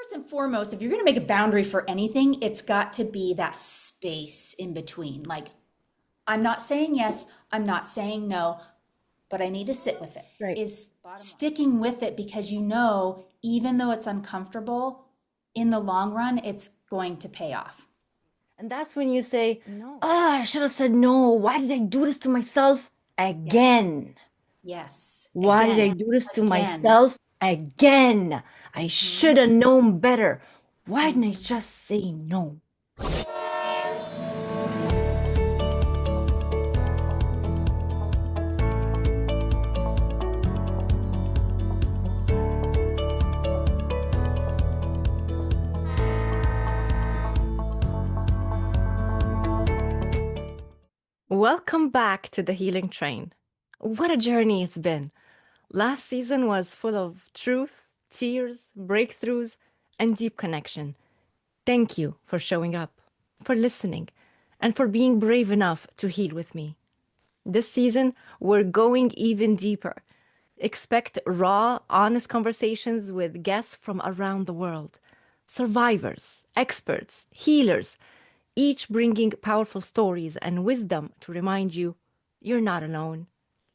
first and foremost, if you're going to make a boundary for anything, it's got to be that space in between. Like, I'm not saying yes, I'm not saying no, but I need to sit with it. Right. Is sticking with it because you know, even though it's uncomfortable, in the long run, it's going to pay off. And that's when you say, no. Ah, I should have said no. Why did I do this to myself Yes. again? Yes. Why did I Again. do this to Again. myself again? I Mhm. should have known better. Why didn't I Mhm. just say no? Welcome back to the Healing Train. What a journey it's been. Last season was full of truth, tears, breakthroughs, and deep connection. Thank you for showing up, for listening, and for being brave enough to heal with me. This season, we're going even deeper. Expect raw, honest conversations with guests from around the world, survivors, experts, healers, each bringing powerful stories and wisdom to remind you you're not alone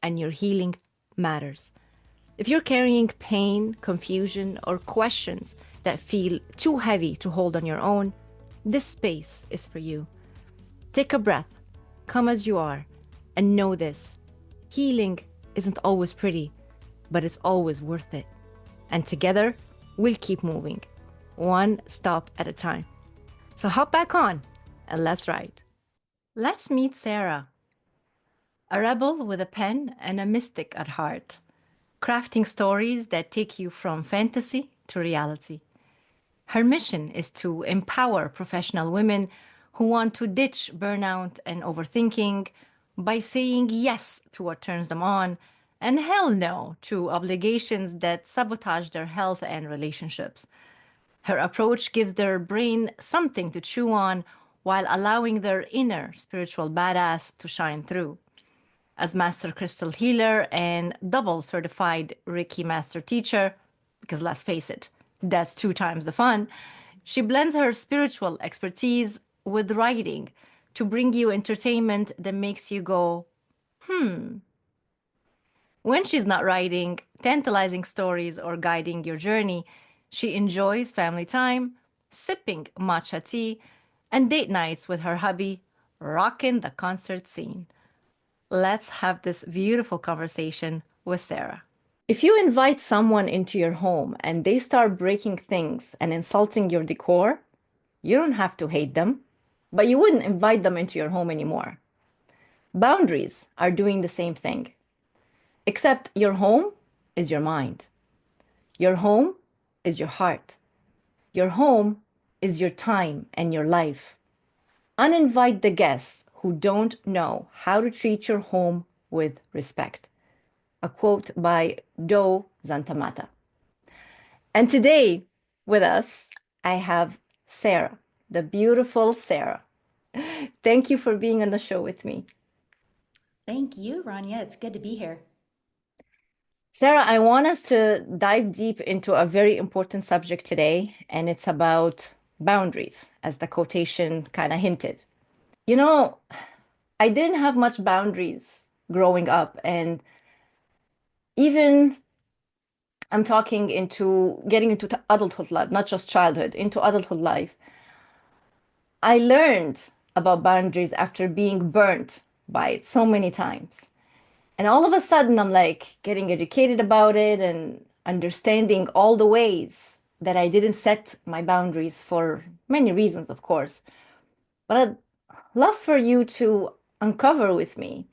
and your healing matters. If you're carrying pain, confusion, or questions that feel too heavy to hold on your own, this space is for you. Take a breath, come as you are, and know this: healing isn't always pretty, but it's always worth it. And together, we'll keep moving, one stop at a time. So hop back on and let's ride. Let's meet Sarah, a rebel with a pen and a mystic at heart, crafting stories that take you from fantasy to reality. Her mission is to empower professional women who want to ditch burnout and overthinking by saying yes to what turns them on and hell no to obligations that sabotage their health and relationships. Her approach gives their brain something to chew on while allowing their inner spiritual badass to shine through. As master crystal healer and double certified Reiki master teacher, because let's face it, that's two times the fun, she blends her spiritual expertise with writing to bring you entertainment that makes you go, hmm. When she's not writing tantalizing stories or guiding your journey, she enjoys family time, sipping matcha tea, and date nights with her hubby, rocking the concert scene. Let's have this beautiful conversation with Sarah. If you invite someone into your home and they start breaking things and insulting your decor, you don't have to hate them, but you wouldn't invite them into your home anymore. Boundaries are doing the same thing, except your home is your mind. Your home is your heart. Your home is your time and your life. Uninvite the guests who don't know how to treat your home with respect. A quote by Do Zantamata. And today with us, I have Sarah, the beautiful Sarah. Thank you for being on the show with me. Thank you, Rania. It's good to be here. Sarah, I want us to dive deep into a very important subject today, and it's about boundaries, as the quotation kind of hinted. You know, I didn't have much boundaries growing up, and even I'm talking into getting into adulthood life, not just childhood, into adulthood life. I learned about boundaries after being burnt by it so many times. And all of a sudden, I'm like getting educated about it and understanding all the ways that I didn't set my boundaries for many reasons, of course. But I'd love for you to uncover with me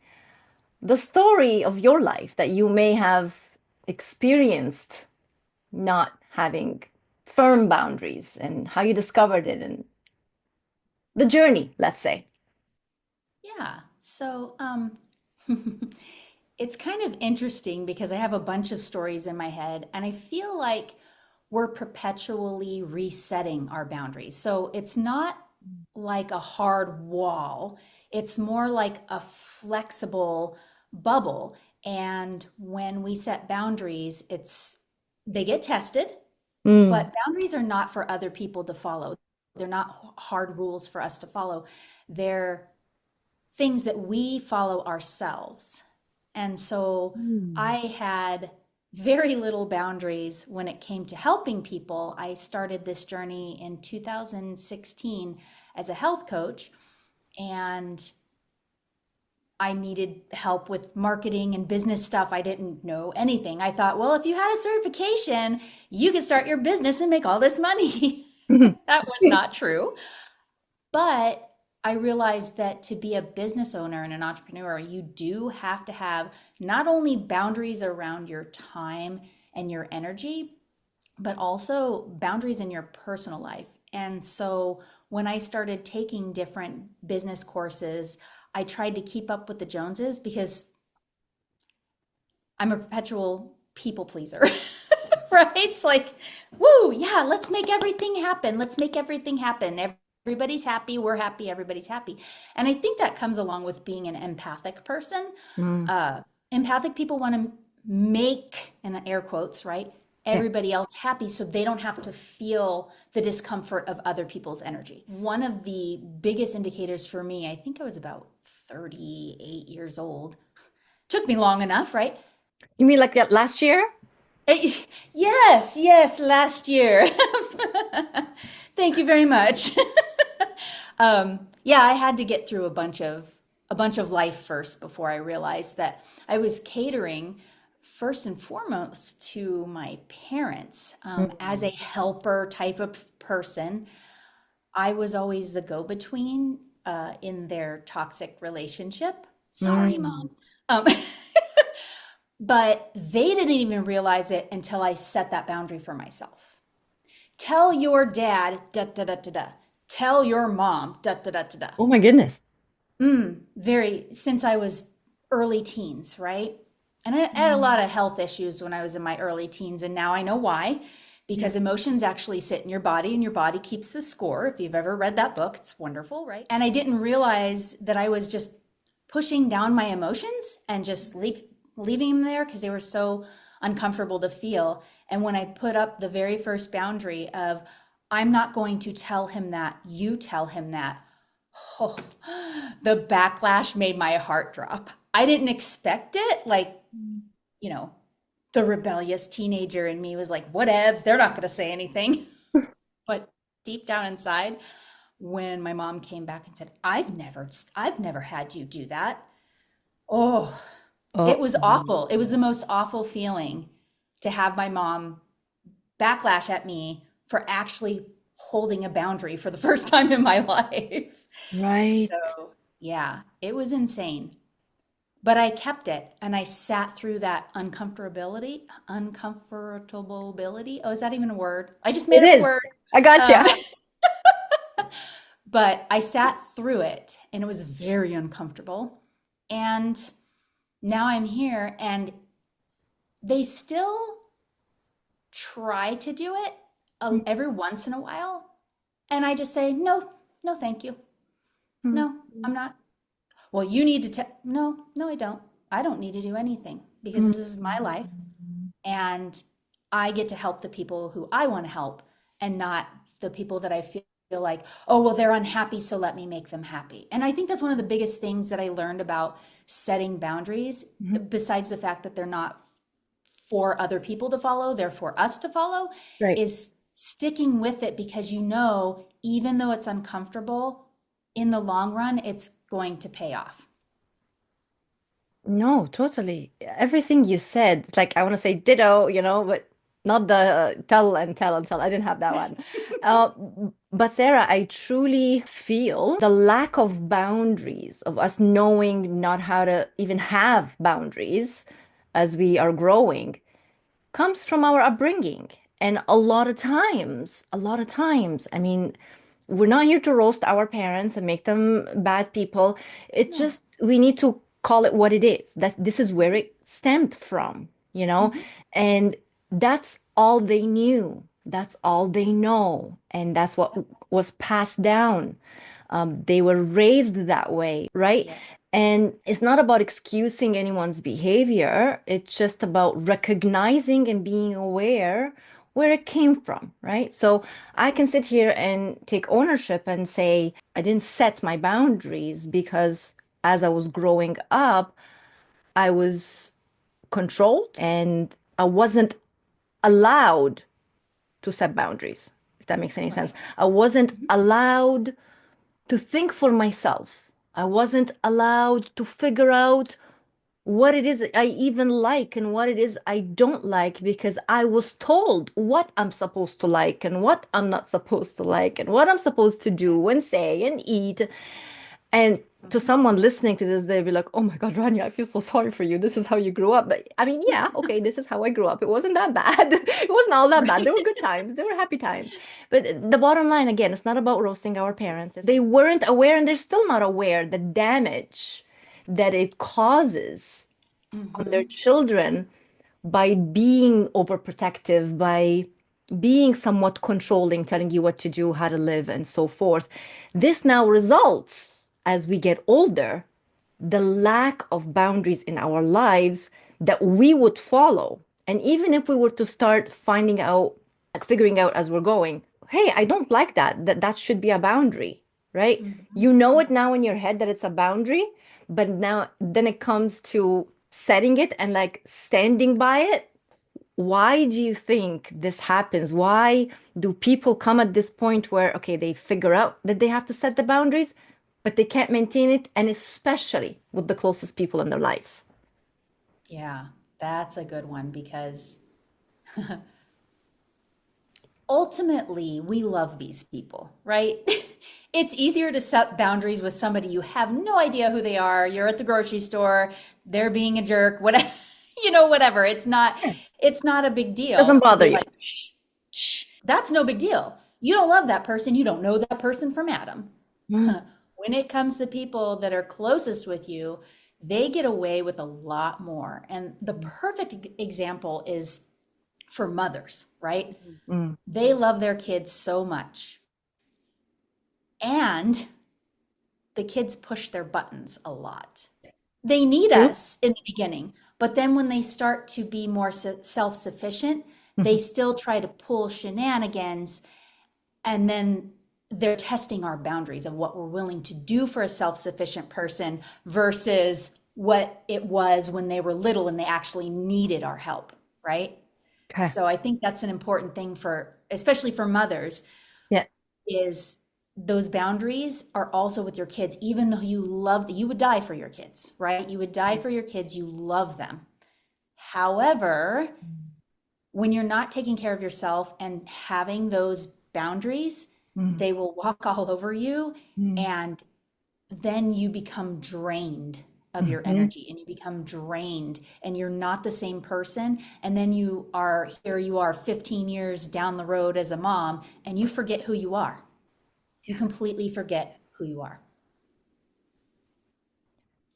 the story of your life that you may have experienced not having firm boundaries and how you discovered it and the journey, let's say. Yeah. It's kind of interesting because I have a bunch of stories in my head, and I feel like we're perpetually resetting our boundaries. So it's not like a hard wall, it's more like a flexible bubble. And when we set boundaries, they get tested. Mm. But boundaries are not for other people to follow. They're not hard rules for us to follow. They're things that we follow ourselves. And so I Mm. had very little boundaries when it came to helping people. I started this journey in 2016 as a health coach, and I needed help with marketing and business stuff. I didn't know anything. I thought, well, if you had a certification, you could start your business and make all this money. That was not true. But I realized that to be a business owner and an entrepreneur, you do have to have not only boundaries around your time and your energy, but also boundaries in your personal life. And so when I started taking different business courses, I tried to keep up with the Joneses because I'm a perpetual people pleaser. Right? It's like, woo, yeah, let's make everything happen. Let's make everything happen. Everybody's happy, we're happy, everybody's happy. And I think that comes along with being an empathic person. Mm. Uh, Empathic people want to make, in air quotes, right, Yeah. everybody else happy so they don't have to feel the discomfort of other people's energy. One of the biggest indicators for me, I think I was about 38 years old. Took me long enough, right? You mean like that last year? Yes, yes, last year. Thank you very much. Yeah, I had to get through a bunch of life first before I realized that I was catering first and foremost to my parents as a Mm. helper type of person. I was always the go-between in their toxic relationship. Sorry, Mm. mom. Um, but they didn't even realize it until I set that boundary for myself. Tell your dad, da da da da da. Tell your mom, da da da da da. Oh my goodness. Since I was early teens, right? And I had a lot Mm. of health issues when I was in my early teens, and now I know why. Yeah. Because emotions actually sit in your body, and your body keeps the score. If you've ever read that book, it's wonderful, right? And I didn't realize that I was just pushing down my emotions and just leaving them there because they were so uncomfortable to feel. And when I put up the very first boundary of, I'm not going to tell him that, you tell him that. Oh, the backlash made my heart drop. I didn't expect it. Like, you know, the rebellious teenager in me was like, whatevs, they're not going to say anything. But deep down inside, when my mom came back and said, I've never had you do that. Oh, it Oh. was awful. It was the most awful feeling to have my mom backlash at me for actually holding a boundary for the first time in my life. Right. So, yeah, it was insane. But I kept it and I sat through that uncomfortability. Oh, is that even a word? I just It made up a is. word. I gotcha. Um, but I sat through it and it was very uncomfortable. And now I'm here and they still try to do it every once in a while. And I just say, no, no, thank you. Mm. No, I'm not. Well, you need to tell. No, no, I don't. I don't need to do anything because Mm. this is my life and I get to help the people who I want to help and not the people that I feel like, oh, well, they're unhappy, so let me make them happy. And I think that's one of the biggest things that I learned about setting boundaries, Mhm. besides the fact that they're not for other people to follow, they're for us to follow, Right. is sticking with it because you know, even though it's uncomfortable, in the long run, it's going to pay off. No, totally. Everything you said, like I want to say ditto, but not the tell and tell and tell. I didn't have that one. Uh, but Sarah, I truly feel the lack of boundaries, of us knowing not how to even have boundaries as we are growing, comes from our upbringing. And a lot of times, I mean, we're not here to roast our parents and make them bad people. It's No. just we need to call it what it is. That this is where it stemmed from, you know? Mhm. And that's all they knew. That's all they know. And that's what was passed down. They were raised that way, right? Yeah. And it's not about excusing anyone's behavior. It's just about recognizing and being aware where it came from, right? So I can sit here and take ownership and say, I didn't set my boundaries because as I was growing up, I was controlled and I wasn't allowed to set boundaries, if that makes any sense. Right. I wasn't Mhm. allowed to think for myself. I wasn't allowed to figure out what it is I even like and what it is I don't like because I was told what I'm supposed to like and what I'm not supposed to like and what I'm supposed to do and say and eat. And to Mhm. someone listening to this, they'll be like, oh my God, Rania, I feel so sorry for you. This is how you grew up. But I mean, yeah, okay, this is how I grew up. It wasn't that bad. It wasn't all that bad. Right. There were good times, there were happy times. But the bottom line, again, it's not about roasting our parents. They weren't aware and they're still not aware the damage that it causes on their Hmm. children by being overprotective, by being somewhat controlling, telling you what to do, how to live, and so forth. This now results, as we get older, the lack of boundaries in our lives that we would follow. And even if we were to start finding out, like figuring out as we're going, hey, I don't like that, that should be a boundary, right? You know it now in your head that it's a boundary, but now then it comes to setting it and like standing by it. Why do you think this happens? Why do people come at this point where, okay, they figure out that they have to set the boundaries, but they can't maintain it, and especially with the closest people in their lives? Yeah, that's a good one because ultimately we love these people, right? It's easier to set boundaries with somebody you have no idea who they are. You're at the grocery store, they're being a jerk, whatever, whatever. Yeah. It's not a big Doesn't deal to bother be you. like, "Shh, that's no big deal. You don't love that person, you don't know that person from Adam." Mm, When it comes to people that are closest with you, they get away with a lot more. And the perfect example is for mothers, right? mm, They love their kids so much. And the kids push their buttons a lot. They need true. us in the beginning, but then when they start to be more self-sufficient, they Mhm. still try to pull shenanigans, and then they're testing our boundaries of what we're willing to do for a self-sufficient person versus what it was when they were little and they actually needed our help, right? Okay. So I think that's an important thing for, especially for mothers, Yeah. is those boundaries are also with your kids, even though you would die for your kids, right? You would die for your kids, you love them. However, when you're not taking care of yourself and having those boundaries, Mm, they will walk all over you, mm, and then you become drained of your mhm. energy and you become drained and you're not the same person. And then you are 15 years down the road as a mom and you forget who you are. You completely forget who you are.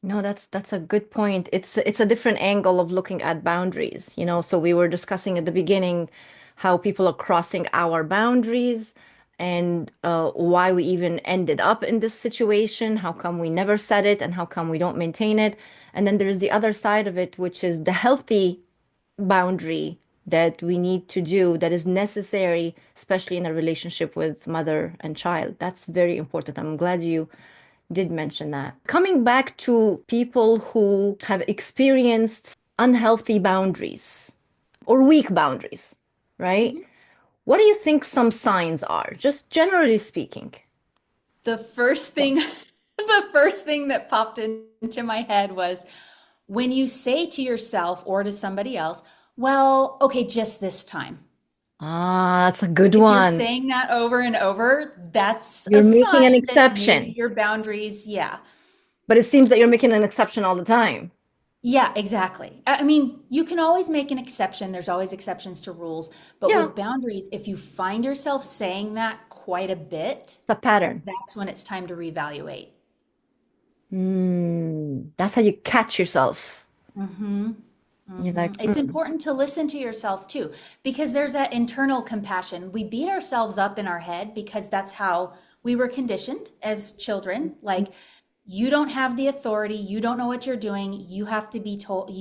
No, that's a good point. It's a different angle of looking at boundaries, you know. So we were discussing at the beginning how people are crossing our boundaries and why we even ended up in this situation. How come we never set it and how come we don't maintain it? And then there's the other side of it, which is the healthy boundary that we need to do that is necessary, especially in a relationship with mother and child. That's very important. I'm glad you did mention that. Coming back to people who have experienced unhealthy boundaries or weak boundaries, right? Mhm. What do you think some signs are, just generally speaking? The first Yeah. thing, the first thing that popped into my head was when you say to yourself or to somebody else, well, okay, just this time. Ah, that's a good If you're one. saying that over and over, that's a You're making an sign that maybe exception, your boundaries, yeah. but it seems that you're making an exception all the time. Yeah, exactly. I mean, you can always make an exception. There's always exceptions to rules. But Yeah, with boundaries, if you find yourself saying that quite a bit, it's a pattern. that's when it's time to reevaluate. That's how you catch yourself. Hmm. You're like, It's important to listen to yourself too, because there's that internal compassion. We beat ourselves up in our head because that's how we were conditioned as children. Like, You don't have the authority. You don't know what you're doing. You have to be told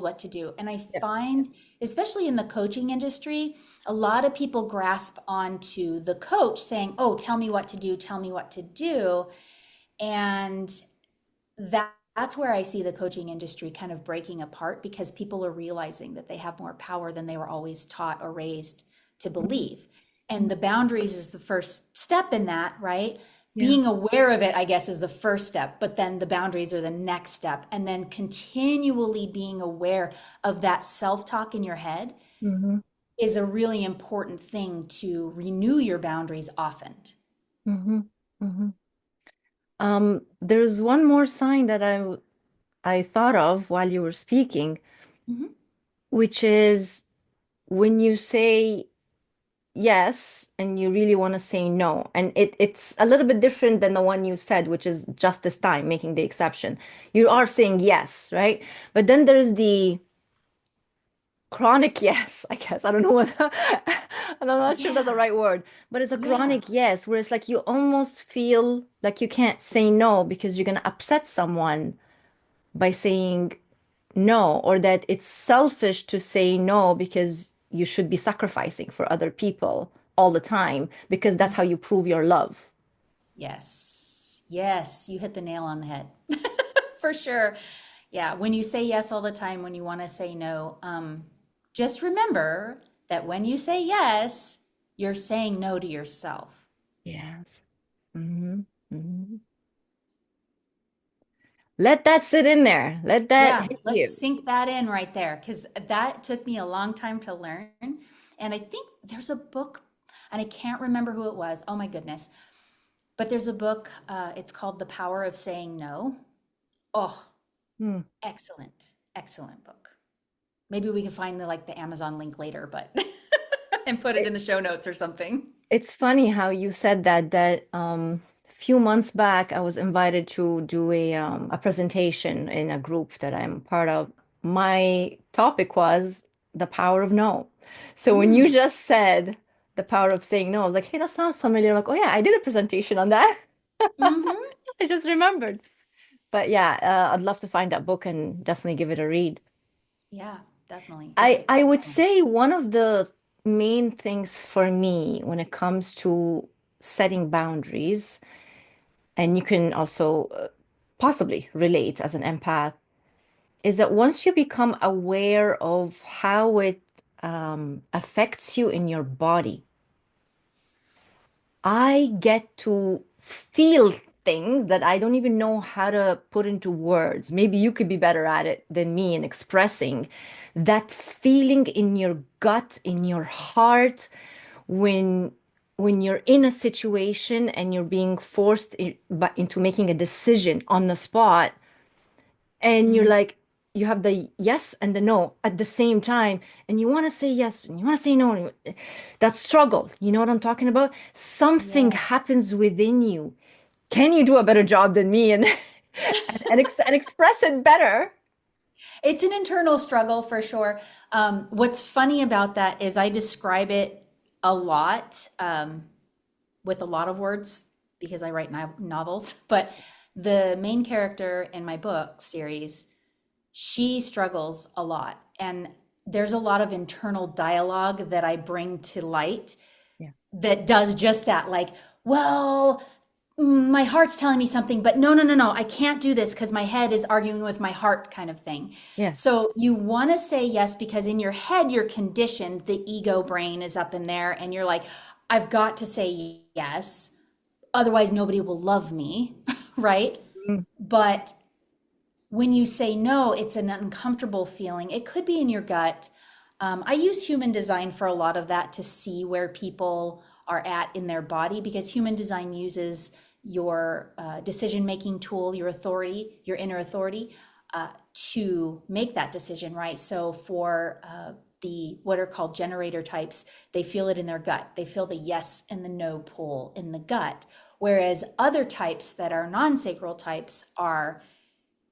what to do. And I Yeah. find, especially in the coaching industry, a lot of people grasp onto the coach saying, "Oh, tell me what to do, tell me what to do." And that's where I see the coaching industry kind of breaking apart because people are realizing that they have more power than they were always taught or raised to believe. And the boundaries is the first step in that, right? Yeah. Being aware of it, I guess, is the first step, but then the boundaries are the next step. And then continually being aware of that self talk in your head Mm-hmm. is a really important thing to renew your boundaries often. Mm-hmm. Mm-hmm. There's one more sign that I thought of while you were speaking, Mhm. which is when you say yes and you really want to say no. And it's a little bit different than the one you said, which is just this time, making the exception. You are saying yes, right? But then there's the chronic yes, I guess. I don't know what, and I'm not sure that's the Yeah, right word, but it's a yeah, chronic yes, where it's like you almost feel like you can't say no because you're going to upset someone by saying no, or that it's selfish to say no because you should be sacrificing for other people all the time because that's how you prove your love. yes, yes, you hit the nail on the head for sure. Yeah, when you say yes all the time, when you want to say no, just remember that when you say yes, you're saying no to yourself. Yes. Hmm. Hmm. Let that sit in there. Let that Yeah, hit let's you. sink that in right there because that took me a long time to learn. And I think there's a book, and I can't remember who it was. Oh my goodness. But there's a book, it's called The Power of Saying No. Oh, Hmm. excellent, excellent book. Maybe we can find the Amazon link later, but and put it in the show notes or something. It's funny how you said that a few months back I was invited to do a presentation in a group that I'm part of. My topic was the power of no. So when you Mm, just said the power of saying no, I was like, hey, that sounds familiar. I'm like, oh yeah, I did a presentation on that. hmm. I just remembered. But yeah, I'd love to find that book and definitely give it a read. Yeah, definitely. It's I would excellent. say one of the main things for me when it comes to setting boundaries, and you can also possibly relate as an empath, is that once you become aware of how it affects you in your body, I get to feel things that I don't even know how to put into words. Maybe you could be better at it than me in expressing that feeling in your gut, in your heart, when you're in a situation and you're being forced into making a decision on the spot, and you're Mhm. like, you have the yes and the no at the same time, and you want to say yes and you want to say no. That struggle, you know what I'm talking about? Something Yes. happens within you. Can you do a better job than me and and express it better? It's an internal struggle for sure. What's funny about that is I describe it a lot with a lot of words because I write novels, but the main character in my book series, she struggles a lot. And there's a lot of internal dialogue that I bring to light Yeah. that does just that. Like, well, my heart's telling me something, but no, no, no, no, I can't do this because my head is arguing with my heart, kind of thing. Yes. So you want to say yes because in your head, you're conditioned, the ego brain is up in there, and you're like, I've got to say yes. Otherwise, nobody will love me, right? Mm. But when you say no, it's an uncomfortable feeling. It could be in your gut. I use human design for a lot of that to see where people are at in their body because human design uses your decision making tool, your authority, your inner authority, to make that decision, right? So for the what are called generator types, they feel it in their gut. They feel the yes and the no pull in the gut. Whereas other types that are non sacral types are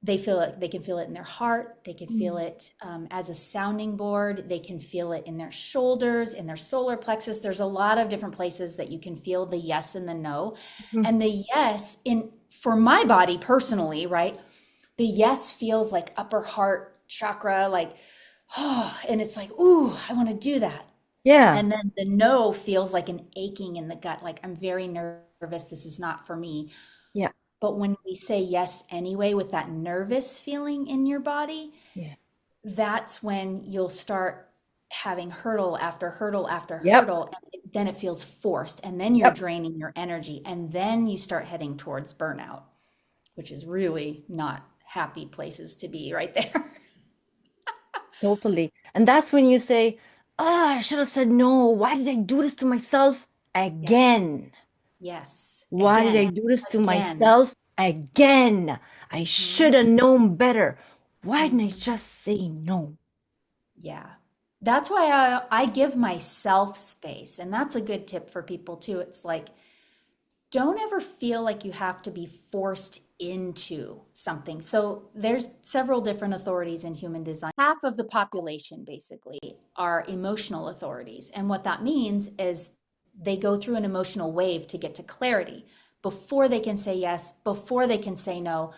They feel it, they can feel it in their heart, they can feel Mm. it as a sounding board, they can feel it in their shoulders, in their solar plexus. There's a lot of different places that you can feel the yes and the no. Mhm. And the yes, in for my body personally, right? The yes feels like upper heart chakra, like, oh, and it's like, ooh, I want to do that. Yeah. And then the no feels like an aching in the gut, like I'm very nervous, this is not for me. Yeah. But when we say yes anyway with that nervous feeling in your body, Yeah. that's when you'll start having hurdle after hurdle after Yep. hurdle. And then it feels forced. And then you're Yep. draining your energy. And then you start heading towards burnout, which is really not happy places to be right there. Totally. And that's when you say, oh, I should have said no. Why did I do this to myself Yes. again? Yes. Why did Again. I do this to Again. myself again? I should Mhm. have known better. Why didn't I Mhm. just say no? Yeah. That's why I give myself space. And that's a good tip for people too. It's like, don't ever feel like you have to be forced into something. So there's several different authorities in human design. Half of the population basically are emotional authorities. And what that means is they go through an emotional wave to get to clarity before they can say yes, before they can say no.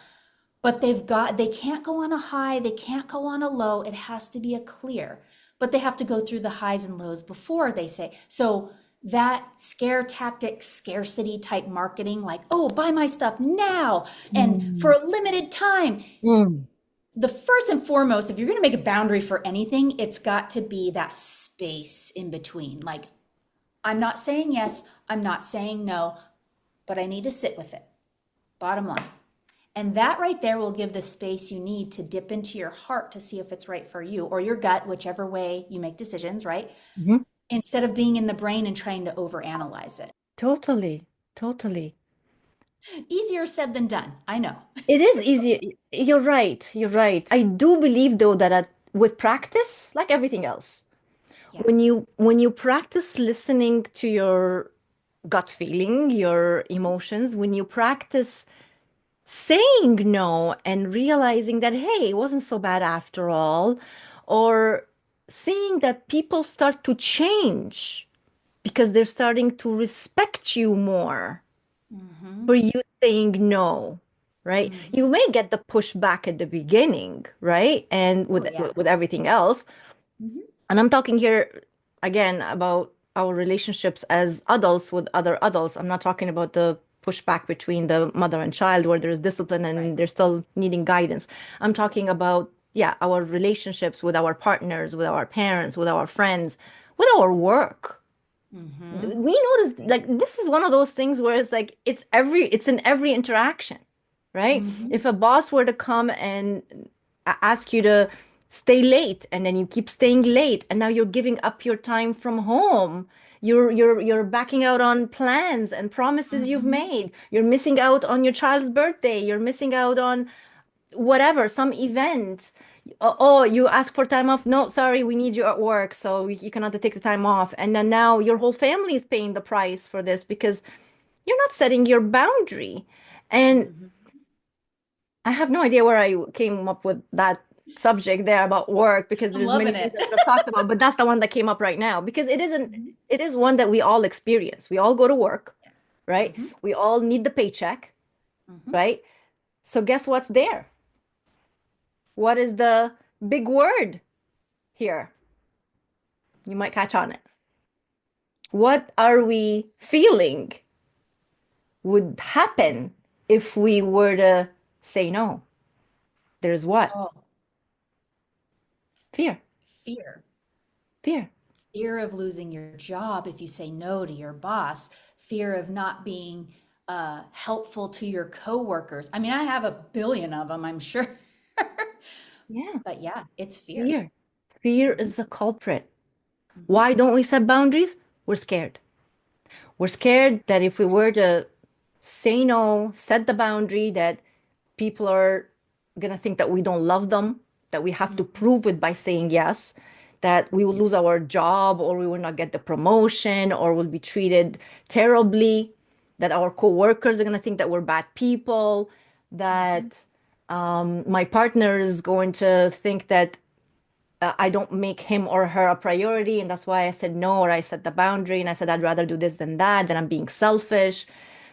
But they can't go on a high, they can't go on a low. It has to be a clear. But they have to go through the highs and lows before they say. So that scare tactic, scarcity type marketing, like, oh, buy my stuff now and for Mm. a limited time. Mm. The first and foremost, if you're going to make a boundary for anything, it's got to be that space in between. Like, I'm not saying yes, I'm not saying no, but I need to sit with it. Bottom line. And that right there will give the space you need to dip into your heart to see if it's right for you or your gut, whichever way you make decisions, right? Mhm. Instead of being in the brain and trying to overanalyze it. Totally. Totally. Easier said than done. I know. It is easy. You're right. You're right. I do believe though that with practice, like everything else, Yes. when you practice listening to your gut feeling, your emotions, when you practice saying no and realizing that, hey, it wasn't so bad after all, or seeing that people start to change because they're starting to respect you more Mm-hmm. for you saying no, right? Mm-hmm. You may get the pushback at the beginning, right? And Oh, yeah. with everything else. Mm-hmm. And I'm talking here again about our relationships as adults with other adults. I'm not talking about the pushback between the mother and child where there's discipline Right. and they're still needing guidance. I'm talking Yes. about, yeah, our relationships with our partners, with our parents, with our friends, with our work. Mm-hmm. We notice like this is one of those things where it's like it's in every interaction, right? Mm-hmm. If a boss were to come and ask you to stay late and then you keep staying late and now you're giving up your time from home, you're backing out on plans and promises you've Mm-hmm. made, you're missing out on your child's birthday, you're missing out on whatever, some event. Oh, you ask for time off. No, sorry, we need you at work, so you cannot take the time off. And then now your whole family is paying the price for this because you're not setting your boundary. And Mm-hmm. I have no idea where I came up with that subject there about work because I'm there's many loving things it. that we could have talked about, but that's the one that came up right now because Mhm. it is one that we all experience. We all go to work, Yes. right? Mm-hmm. We all need the paycheck, Mm-hmm. right? So guess what's there? What is the big word here? You might catch on it. What are we feeling would happen if we were to say no? There's what? Oh, Fear. fear. Fear. Fear of losing your job if you say no to your boss, fear of not being helpful to your coworkers. I mean, I have a billion of them, I'm sure. Yeah, But yeah, it's fear. fear. Fear Hmm. is a culprit. Hmm. Why don't we set boundaries? We're scared. We're scared that if we were to say no, set the boundary, that people are gonna think that we don't love them, that we have to Hmm. prove it by saying yes, that we will lose our job or we will not get the promotion or will be treated terribly, that our coworkers are gonna think that we're bad people, Hmm. that My partner is going to think that I don't make him or her a priority, and that's why I said no, or I set the boundary and I said I'd rather do this than that, that I'm being selfish,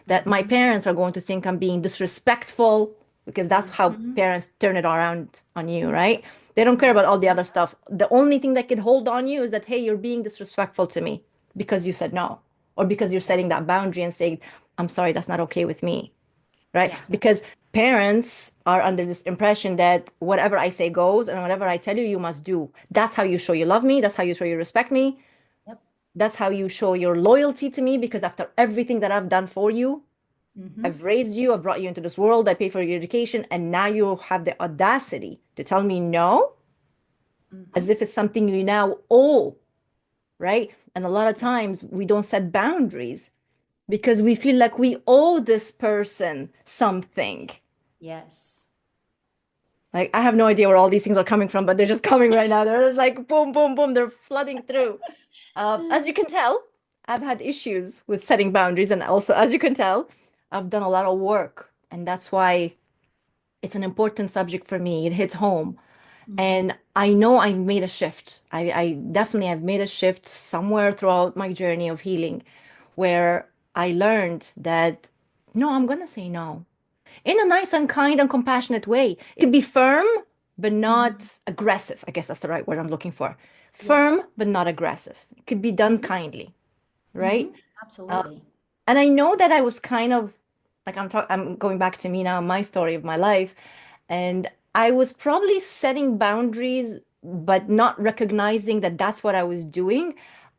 that my Mm-hmm. parents are going to think I'm being disrespectful, because that's how Mm-hmm. parents turn it around on you, right? They don't care Yeah. about all the other stuff. The only thing that could hold on you is that, hey, you're being disrespectful to me because you said no, or because you're Yeah. setting that boundary and saying, I'm sorry, that's not okay with me, right? Yeah. Because parents are under this impression that whatever I say goes, and whatever I tell you, you must do. That's how you show you love me. That's how you show you respect me. Yep. That's how you show your loyalty to me, because after everything that I've done for you, Mm-hmm. I've raised you, I've brought you into this world, I paid for your education, and now you have the audacity to tell me no, Mm-hmm. as if it's something you now owe, right? And a lot of Yeah. times we don't set boundaries because we feel like we owe this person something. Yes. Like, I have no idea where all these things are coming from, but they're just coming right now. They're just like boom, boom, boom. They're flooding through. As you can tell, I've had issues with setting boundaries. And also, as you can tell, I've done a lot of work. And that's why it's an important subject for me. It hits home. Mm-hmm. And I know I've made a shift. I definitely have made a shift somewhere throughout my journey of healing where I learned that no, I'm going to say no in a nice and kind and compassionate way. It could be firm, but Mm-hmm. not aggressive. I guess that's the right word I'm looking for. Yeah. Firm, but not aggressive. It could be done Mm-hmm. kindly, Mm-hmm. right? Uh, Absolutely. and I know that I was kind of like I'm going back to me now, my story of my life, and I was probably setting boundaries, but not recognizing that that's what I was doing.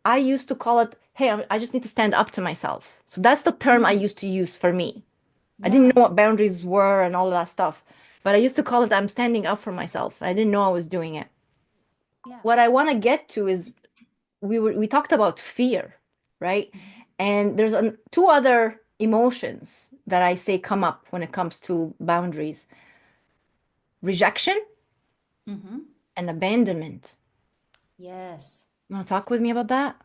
I used to call it, hey, I just need to stand up to myself. So that's the term I Mm. used to use for me. I didn't Yeah. know what boundaries were and all of that stuff, but I used to call it I'm standing up for myself. I didn't know I was doing it. Yeah. What I want to get to is we talked about fear, right? Mm-hmm. And there's two other emotions that I say come up when it comes to boundaries: rejection Mm-hmm. and abandonment. Yes. You want to talk with me about that?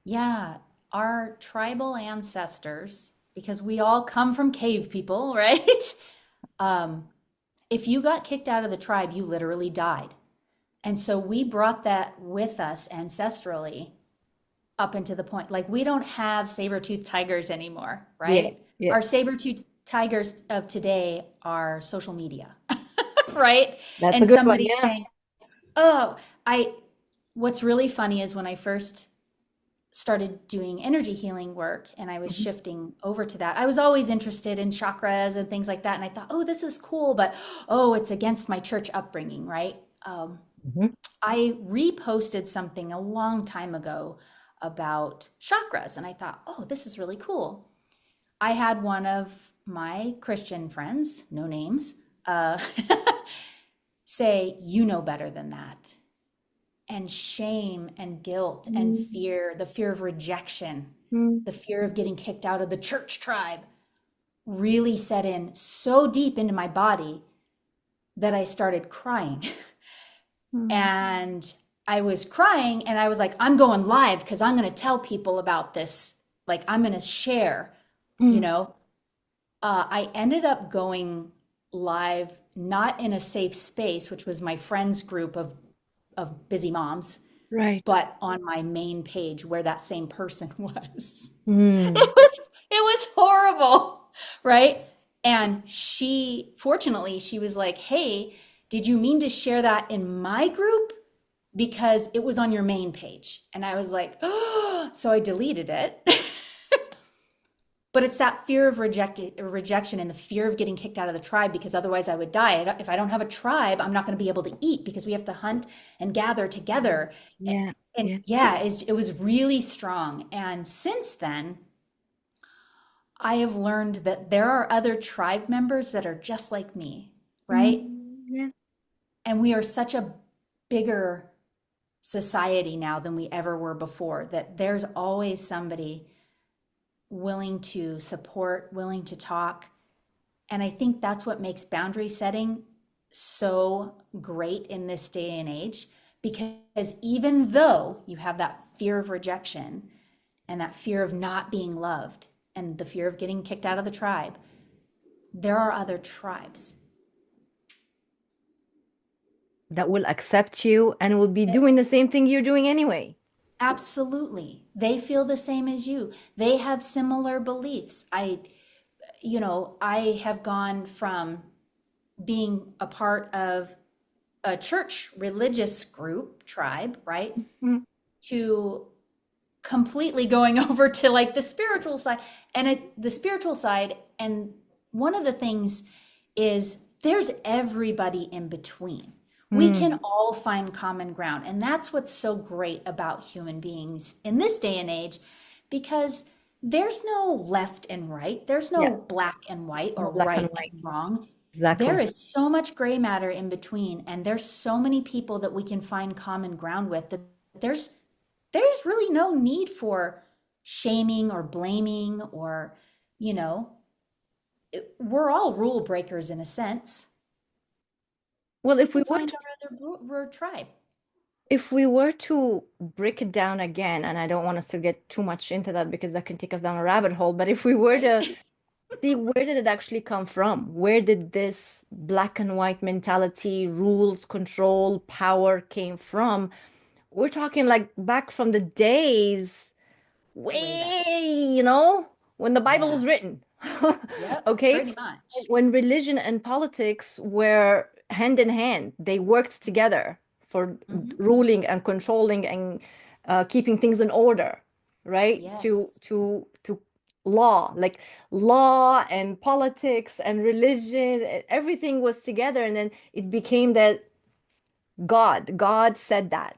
Yeah. Our tribal ancestors, because we all come from cave people, right? Um, if you got kicked out of the tribe, you literally died. And so we brought that with us ancestrally up into the point. Like we don't have saber-toothed tigers anymore, Yeah, right? yeah. Our saber-toothed tigers of today are social media, right? That's a And good one. somebody Yes. saying, "Oh, I," what's really funny is when I first started doing energy healing work and I was Mhm. shifting over to that. I was always interested in chakras and things like that. And I thought, oh, this is cool, but oh, it's against my church upbringing, right? Mhm. I reposted something a long time ago about chakras and I thought, oh, this is really cool. I had one of my Christian friends, no names, uh, say, you know better than that. And shame and guilt and Mhm. fear, the fear of rejection, the fear of getting kicked out of the church tribe really set in so deep into my body that I started crying. Mhm. And I was crying and I was like, I'm going live because I'm going to tell people about this. Like, I'm going to share, you Mhm. know. I ended up going live, not in a safe space, which was my friends group of busy moms, Right. but on my main page where that same person was. Mm. It was horrible, right? And she, fortunately, she was like, "Hey, did you mean to share that in my group? Because it was on your main page." And I was like, "Oh," so I deleted it. But it's that fear of rejection and the fear of getting kicked out of the tribe because otherwise I would die. If I don't have a tribe, I'm not going to be able to eat because we have to hunt and gather together. Yeah. And Yeah. yeah, it was really strong. And since then, I have learned that there are other tribe members that are just like me, right? Mm. Yes. And we are such a bigger society now than we ever were before, that there's always somebody willing to support, willing to talk. And I think that's what makes boundary setting so great in this day and age, because even though you have that fear of rejection and that fear of not being loved and the fear of getting kicked out of the tribe, there are other tribes. that will accept you and will be doing the same thing you're doing anyway. Absolutely. They feel the same as you. They have similar beliefs. I have gone from being a part of a church religious group tribe, right? Mhm. To completely going over to like the spiritual side and one of the things is there's everybody in between. We Mm. can all find common ground, and that's what's so great about human beings in this day and age, because there's no left and right, there's Yeah, no black and white or no black and right white. and wrong. There Exactly. is so much gray matter in between, and there's so many people that we can find common ground with that there's really no need for shaming or blaming or, you know, we're all rule breakers in a sense. Well, We can find our tribe. if we were to break it down again, and I don't want us to get too much into that because that can take us down a rabbit hole, but if we were to Right. see where did it actually come from? Where did this black and white mentality, rules, control, power came from? We're talking like back from the days Way back. way, when the Bible Yeah. was written. Yep. Okay? Pretty much. When religion and politics were hand in hand, they worked together for Hmm. ruling and controlling and keeping things in order, right? To Yes. to to law, like law and politics and religion, everything was together, and then it became that God said that.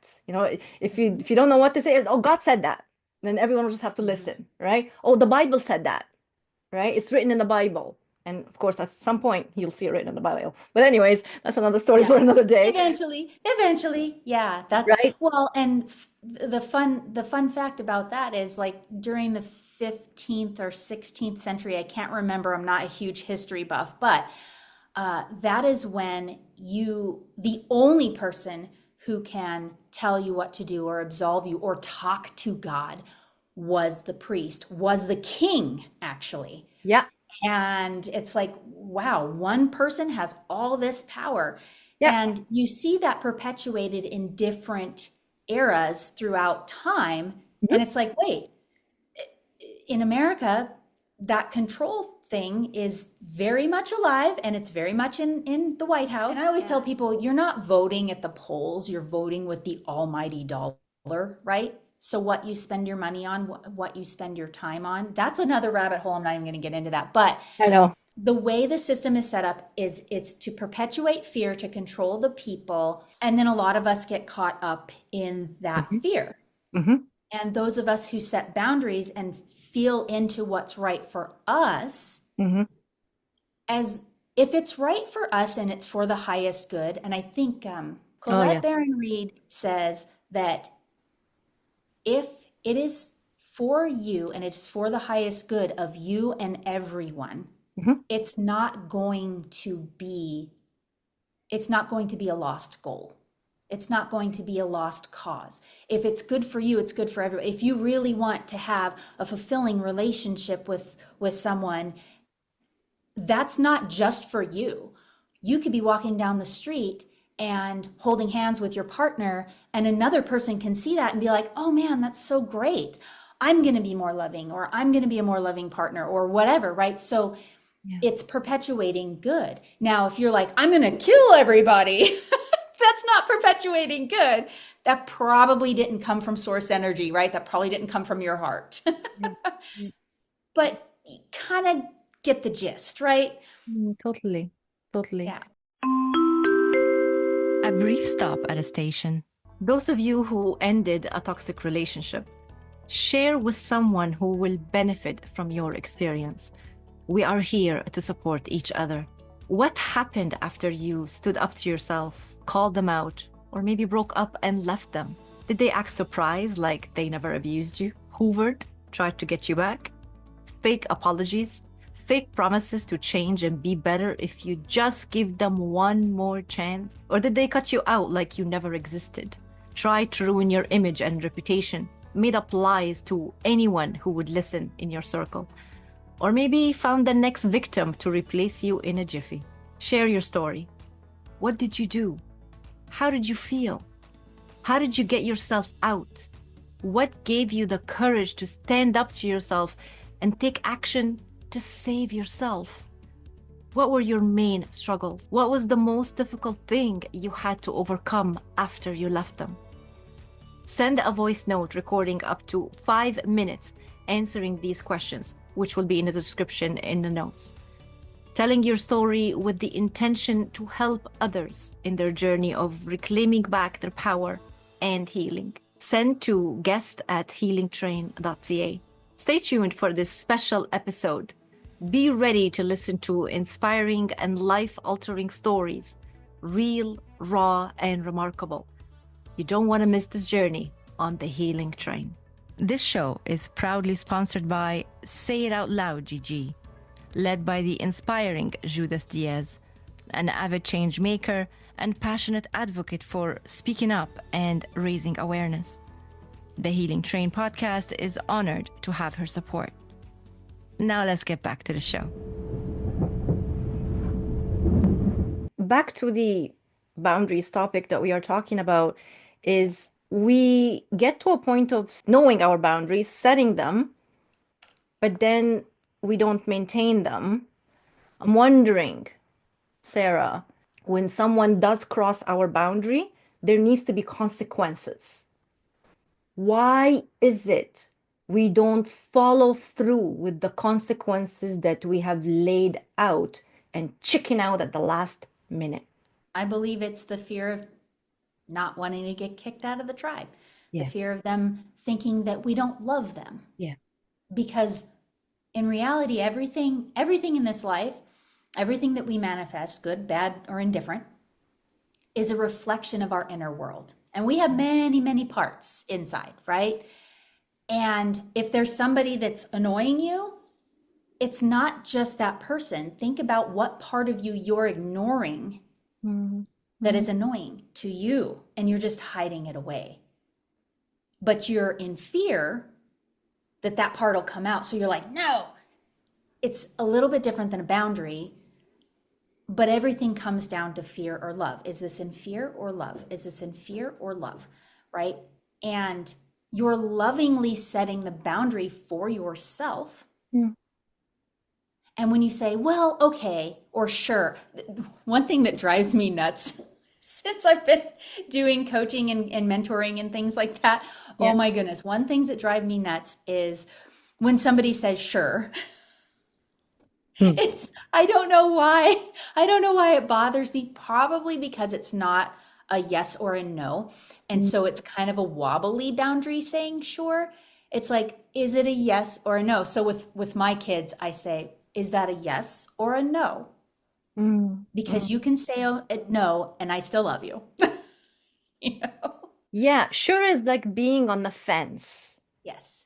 If you Hmm. if you don't know what to say, oh, God said that. Then everyone will just have to Hmm. listen, right? Oh, the Bible said that, right? It's written in the Bible. And of course, at some point, you'll see it written in the Bible. But anyways, that's another story for Yeah. another day, Eventually. Yeah, that's right? well, and the fun fact about that is like during the 15th or 16th century, I can't remember, I'm not a huge history buff, but that is when the only person who can tell you what to do or absolve you or talk to God was the priest, was the king, actually. Yeah, And it's like, wow, one person has all this power. yeah. And you see that perpetuated in different eras throughout time. And Mhm. it's like, wait, in America, that control thing is very much alive and it's very much in the White House. And I always tell people, you're not voting at the polls, you're voting with the almighty dollar, right? So what you spend your money on, what you spend your time on, that's another rabbit hole. I'm not even going to get into that. But I know. the way the system is set up is it's to perpetuate fear, to control the people. And then a lot of us get caught up in that Hmm. fear. Hmm. And those of us who set boundaries and feel into what's right for us, Hmm. as if it's right for us and it's for the highest good. And I think Oh, Colette yeah. Baron Reed says that if it is for you and it's for the highest good of you and everyone, Hmm. it's not going to be it's not going to be a lost goal. It's not going to be a lost cause. If it's good for you, it's good for everyone. If you really want to have a fulfilling relationship with someone, that's not just for you. You could be walking down the street and holding hands with your partner, and another person can see that and be like, oh man, that's so great. I'm going to be more loving, or I'm going to be a more loving partner, or whatever, right? So Yeah. it's perpetuating good. Now, if you're like, I'm going to kill everybody, that's not perpetuating good. That probably didn't come from source energy, right? That probably didn't come from your heart. Yeah. Yeah. But kind of get the gist, right? Totally. Totally. Yeah. A brief stop at a station. Those of you who ended a toxic relationship, share with someone who will benefit from your experience. We are here to support each other. What happened after you stood up to yourself, called them out, or maybe broke up and left them? Did they act surprised like they never abused you? Hoovered, tried to get you back? Fake apologies? Fake promises to change and be better if you just give them one more chance? Or did they cut you out like you never existed? Tried to ruin your image and reputation? Made up lies to anyone who would listen in your circle? Or maybe found the next victim to replace you in a jiffy? Share your story. What did you do? How did you feel? How did you get yourself out? What gave you the courage to stand up to yourself and take action to save yourself? What were your main struggles? What was the most difficult thing you had to overcome after you left them? Send a voice note recording up to 5 minutes answering these questions, which will be in the description in the notes. Telling your story with the intention to help others in their journey of reclaiming back their power and healing. Send to guest@healingtrain.ca. Stay tuned for this special episode. Be ready to listen to inspiring and life-altering stories, real, raw, and remarkable. You don't want to miss this journey on the Healing Train. This show is proudly sponsored by Say It Out Loud GG, led by the inspiring Judith Diaz, an avid change maker and passionate advocate for speaking up and raising awareness. The Healing Train podcast is honored to have her support. Now let's get back to the show. Back to the boundaries topic that we are talking about is we get to a point of knowing our boundaries, setting them, but then we don't maintain them. I'm wondering, Sarah, when someone does cross our boundary, there needs to be consequences. Why is it we don't follow through with the consequences that we have laid out and chicken out at the last minute? I believe it's the fear of not wanting to get kicked out of the tribe, Yeah. the fear of them thinking that we don't love them. Yeah. Because in reality, everything in this life, everything that we manifest, good, bad, or indifferent, is a reflection of our inner world. And we have many, many parts inside, right? And if there's somebody that's annoying you, it's not just that person. Think about what part of you you're ignoring that is annoying to you, and you're just hiding it away. But you're in fear that that part will come out. So you're like, no. It's a little bit different than a boundary, but everything comes down to fear or love. Is this in fear or love? Is this in fear or love, right? And you're lovingly setting the boundary for yourself. And when you say, well, okay, or sure, one thing that drives me nuts since I've been doing coaching and mentoring and things like that, oh my goodness, one thing that drives me nuts is when somebody says sure. I don't know why. I don't know why it bothers me. Probably because it's not a yes or a no. And so it's kind of a wobbly boundary saying sure. It's like, is it a yes or a no? So with my kids, I say, is that a yes or a no? Because you can say a no and I still love you. You know? Yeah, sure is like being on the fence. Yes.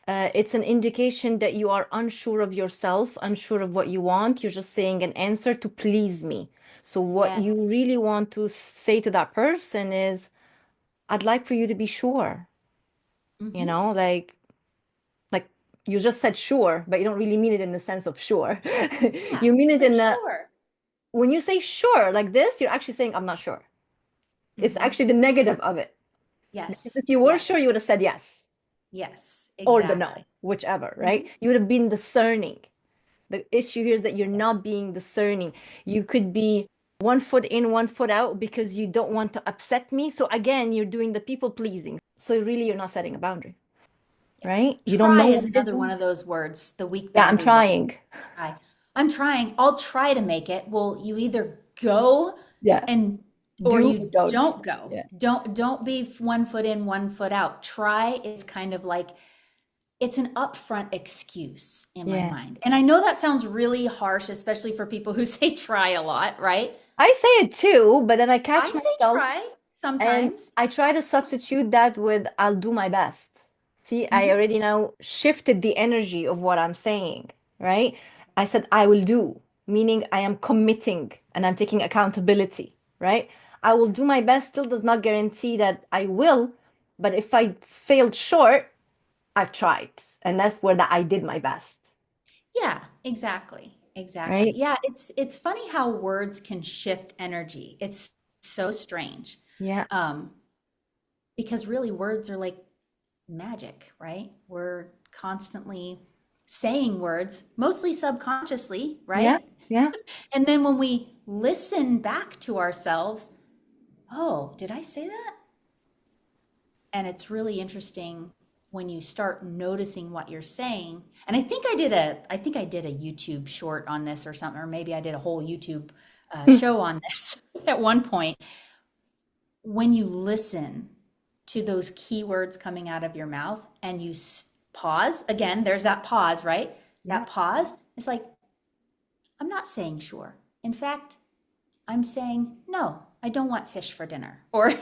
It's an indication that you are unsure of yourself, unsure of what you want. You're just saying an answer to please me. So what Yes. you really want to say to that person is, I'd like for you to be sure. You know, like you just said sure, but you don't really mean it in the sense of sure. Yeah. You mean it in the, sure. when you say sure like this, you're actually saying, I'm not sure. It's actually the negative of it. Yes. Because if you were Yes. sure, you would have said yes. Yes. Or Exactly. the no, whichever, right? You would have been discerning. The issue here is that you're not being discerning. You could be 1 foot in, 1 foot out because you don't want to upset me. So again, you're doing the people pleasing. So really, you're not setting a boundary, right? You don't Try know is what it another is. one of those words, the weak Yeah, I'm boundary. trying. Try. I'm trying. I'll try to make it. Well, you either go Yeah. and or Do you or don't go. Yeah. Don't be 1 foot in, 1 foot out. Try is kind of like it's an upfront excuse in my mind. And I know that sounds really harsh, especially for people who say try a lot, right? I say it too, but then I catch I say myself try and sometimes. I try to substitute that with I'll do my best. See, I already now shifted the energy of what I'm saying, right? I said I will do, meaning I am committing and I'm taking accountability, right? I will do my best still does not guarantee that I will, but if I failed short, I've tried. And that's where I did my best. Yeah, exactly. Exactly. Right? Yeah, it's funny how words can shift energy. It's so strange. Yeah. Um, because really words are like magic, right? We're constantly saying words, mostly subconsciously, Yeah. right? Yeah. And then when we listen back to ourselves, oh, did I say that? And it's really interesting when you start noticing what you're saying. And I think I did a YouTube short on this or something, or maybe I did a whole YouTube show on this at one point. When you listen to those keywords coming out of your mouth and you pause, again, there's that pause, right? Yeah. That pause, it's like, I'm not saying sure. In fact, I'm saying, no, I don't want fish for dinner. Or,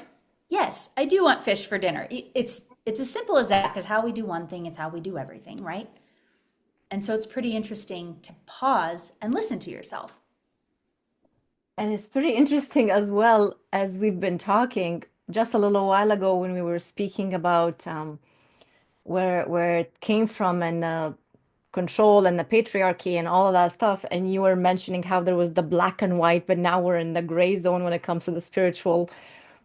yes, I do want fish for dinner. It's as simple as that, because how we do one thing is how we do everything, right? And so it's pretty interesting to pause and listen to yourself. And it's pretty interesting as well as we've been talking just a little while ago when we were speaking about where it came from and control and the patriarchy and all of that stuff. And you were mentioning how there was the black and white, but now we're in the gray zone when it comes to the spiritual.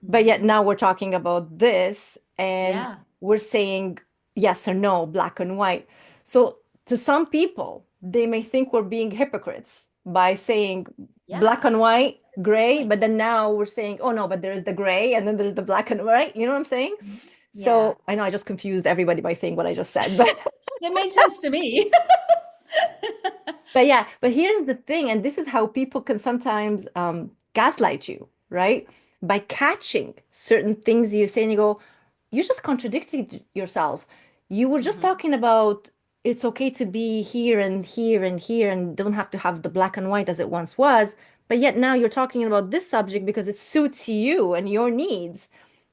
But yet Mhm. now we're talking about this and Yeah, we're saying yes or no, black and white. So to some people, they may think we're being hypocrites by saying black yeah, and white, good gray, point. but then now we're saying, oh no, but there's the gray and then there's the black and white. You know what I'm saying? Mhm. Yeah, So I know I just confused everybody by saying what I just said, but it made sense to me. but yeah, but here's the thing, and this is how people can sometimes gaslight you, right? By catching certain things you say and you go, you just contradicted yourself. You were just Mhm. talking about it's okay to be here and here and here and don't have to have the black and white as it once was. But yet now you're talking about this subject because it suits you and your needs.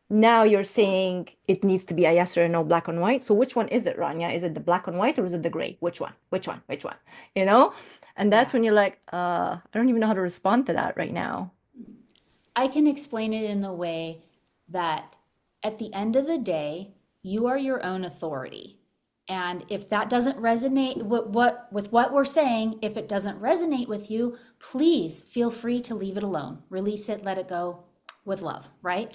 Now you're Yeah, saying it needs to be a yes or a no, black and white. So which one is it, Rania? Is it the black and white or is it the gray? Which one? Which one? Which one? You know? And that's yeah. when you're like, I don't even know how to respond to that right now. I can explain it in the way that at the end of the day, you are your own authority. And if that doesn't resonate with what we're saying, if it doesn't resonate with you, please feel free to leave it alone. Release it, let it go with love, right?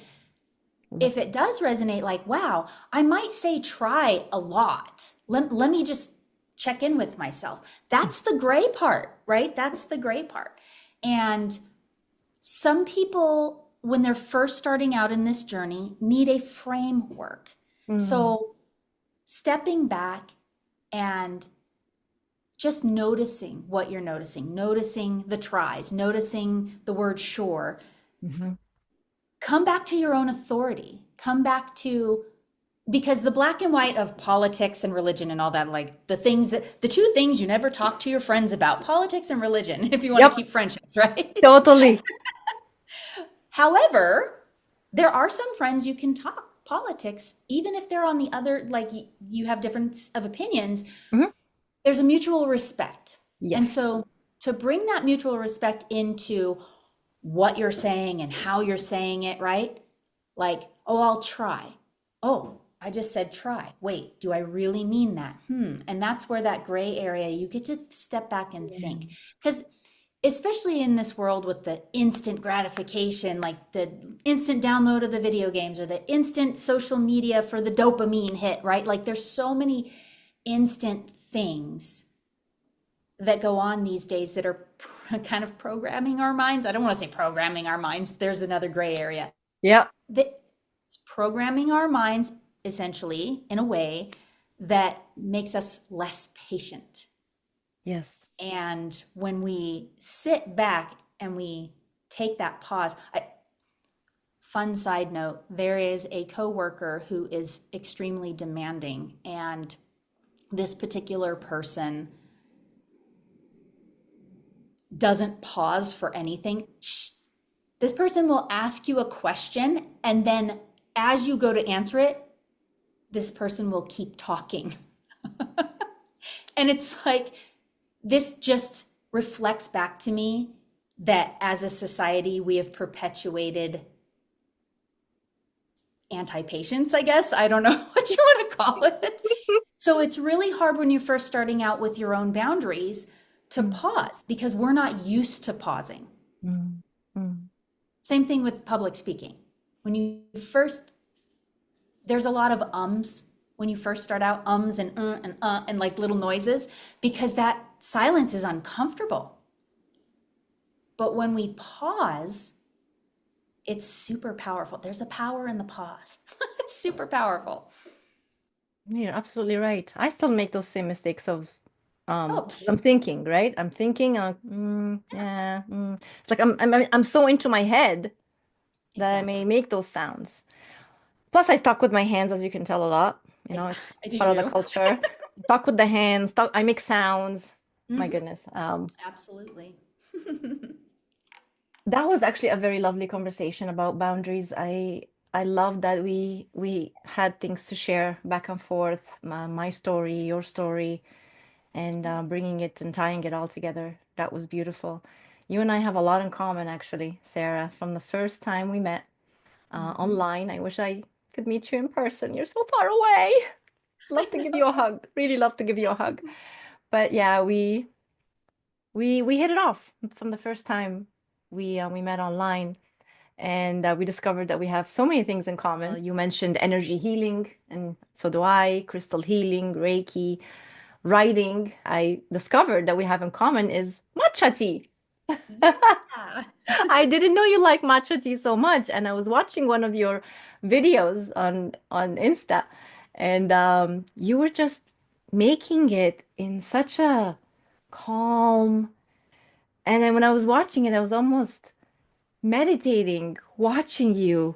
If it does resonate, like, wow, I might say try a lot. Let me just check in with myself. That's the gray part, right? That's the gray part. And some people, when they're first starting out in this journey, need a framework. Mm, So stepping back and just noticing what you're noticing the tries, noticing the word sure. mhm. Come back to your own authority. Come back to, because the black and white of politics and religion and all that, like the two things you never talk to your friends about, politics and religion, if you want to Yep, keep friendships, right? totally. However, there are some friends you can talk politics, even if they're on the other, like you have difference of opinions, Mhm. there's a mutual respect. And Yes. so to bring that mutual respect into what you're saying and how you're saying it, right? Like, oh, I'll try. Oh, I just said try. Wait, do I really mean that? And that's where that gray area, you get to step back and think. Because especially in this world with the instant gratification, like the instant download of the video games or the instant social media for the dopamine hit, right? Like there's so many instant things that go on these days that are kind of programming our minds. I don't want to say programming our minds. There's another gray area. Yep. That's programming our minds essentially in a way that makes us less patient. Yes. And when we sit back and we take that pause, fun side note, there is a coworker who is extremely demanding, and this particular person doesn't pause for anything. This person will ask you a question, and then as you go to answer it, this person will keep talking. And it's like, this just reflects back to me that as a society, we have perpetuated anti-patience, I guess. I don't know what you want to call it. So it's really hard when you're first starting out with your own boundaries to Mm, pause because we're not used to pausing. mm, mm. Same thing with public speaking. When you first, there's a lot of ums when you first start out, ums and like little noises, because that silence is uncomfortable. But when we pause, it's super powerful. There's a power in the pause. It's super powerful. You're absolutely right. I still make those same mistakes of Oh, 'cause I'm thinking, right? I'm thinking, yeah, It's like I'm so into my head that I may exactly. make those sounds. Plus, I talk with my hands, as you can tell a lot. I, It's I do part of the too. culture. Talk with the hands. Talk. I make sounds. My Hmm. goodness. Absolutely. That was actually a very lovely conversation about boundaries. I love that we had things to share back and forth. My story, your story, and Yes. bringing it and tying it all together. That was beautiful. You and I have a lot in common, actually, Sarah, from the first time we met Hmm. online. I wish I could meet you in person. You're so far away. I Love to give you a know. hug. Really love to give you a hug. But yeah, we hit it off from the first time we met online, and we discovered that we have so many things in common. You mentioned energy healing, and so do I. Crystal healing, Reiki, writing. I discovered that we have in common is matcha tea. Yeah. I didn't know you like matcha tea so much, and I was watching one of your videos on Insta, and you were just making it in such a calm. And then when I was watching it, I was almost meditating, watching you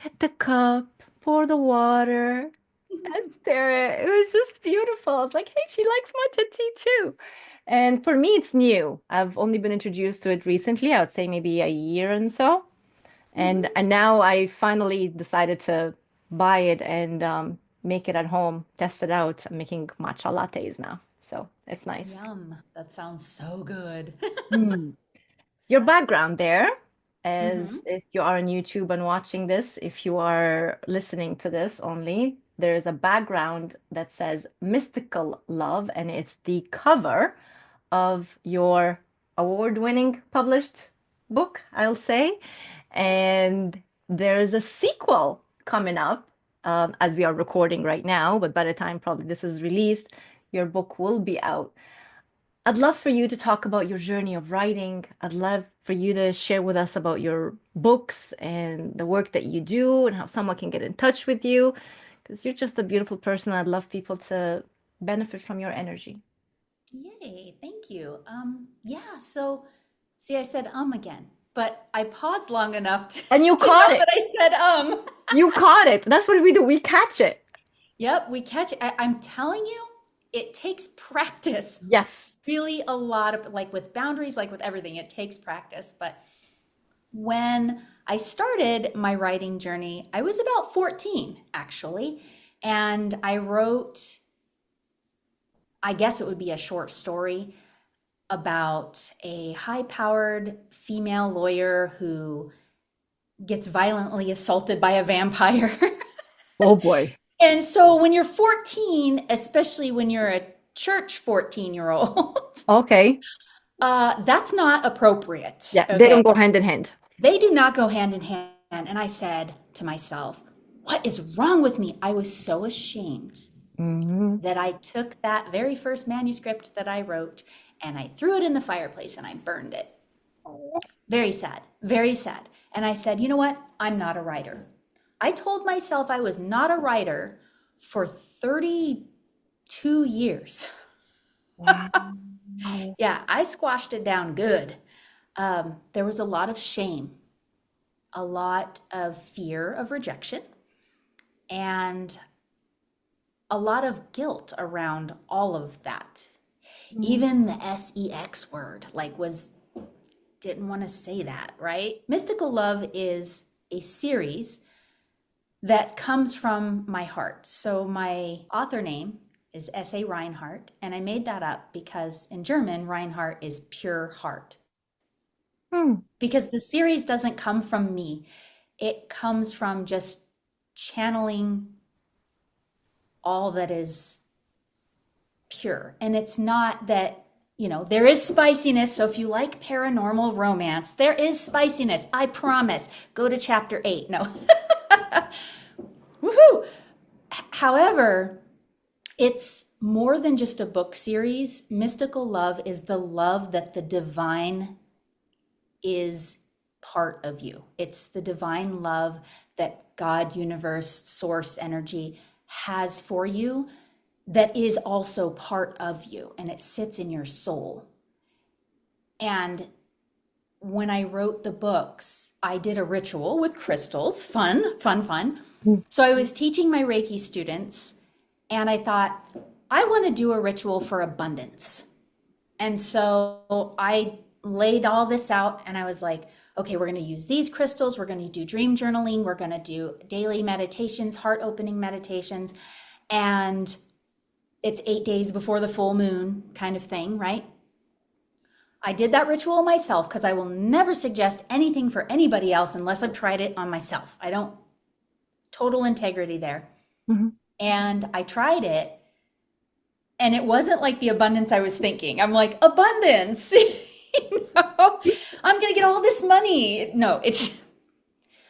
get the cup, pour the water, and stare at it. It was just beautiful. I was like, hey, she likes matcha tea too. And for me, it's new. I've only been introduced to it recently. I would say maybe a year and so. And Hmm. and now I finally decided to buy it and make it at home, test it out. I'm making matcha lattes now, so it's nice. Yum. That sounds so good. Hmm. Your background there, as Hmm. if you are on YouTube and watching this, if you are listening to this only, there is a background that says Mystical Love, and it's the cover of your award-winning published book, I'll say. Yes. And there is a sequel coming up as we are recording right now, but by the time probably this is released, your book will be out. I'd love for you to talk about your journey of writing. I'd love for you to share with us about your books and the work that you do and how someone can get in touch with you because you're just a beautiful person. I'd love people to benefit from your energy. Yay. Thank you. Yeah. So, see, I said again, but I paused long enough to, And you to caught know it. that I said. You caught it. That's what we do. We catch it. Yep. We catch it. I'm telling you, it takes practice. Yes. Really, a lot of like with boundaries, like with everything, it takes practice. But when I started my writing journey, I was about 14, actually. And I wrote, I guess it would be a short story about a high powered female lawyer who gets violently assaulted by a vampire. Oh boy. And so when you're 14, especially when you're a church 14-year-old, Okay. that's not appropriate. Yeah, they Okay. don't go hand in hand. They do not go hand in hand. And I said to myself, what is wrong with me? I was so ashamed Hmm. that I took that very first manuscript that I wrote and I threw it in the fireplace and I burned it. Very sad, very sad. And I said, you know what? I'm not a writer. I told myself I was not a writer for 32 years. Wow. Yeah, I squashed it down good. There was a lot of shame, a lot of fear of rejection, and a lot of guilt around all of that. Even the sex word, like, was didn't want to say that, right? Mystical Love is a series that comes from my heart. So my author name is S.A. Reinhardt, and I made that up because in German, Reinhardt is pure heart. Hmm. Because the series doesn't come from me, it comes from just channeling all that is pure. And it's not that, there is spiciness. So if you like paranormal romance, there is spiciness. I promise. Go to chapter 8. No. Woohoo. However, it's more than just a book series. Mystical love is the love that the divine is part of you. It's the divine love that God, universe, source, energy has for you that is also part of you, and it sits in your soul. And when I wrote the books, I did a ritual with crystals. Fun, fun, fun. So I was teaching my Reiki students, and I thought, I want to do a ritual for abundance. And so I laid all this out, and I was like, okay, we're going to use these crystals. We're going to do dream journaling. We're going to do daily meditations, heart opening meditations. And it's 8 days before the full moon kind of thing, right? I did that ritual myself because I will never suggest anything for anybody else unless I've tried it on myself. I don't, total integrity there. Mm-hmm. And I tried it, and it wasn't like the abundance I was thinking. I'm like, abundance, I'm going to get all this money. No, it's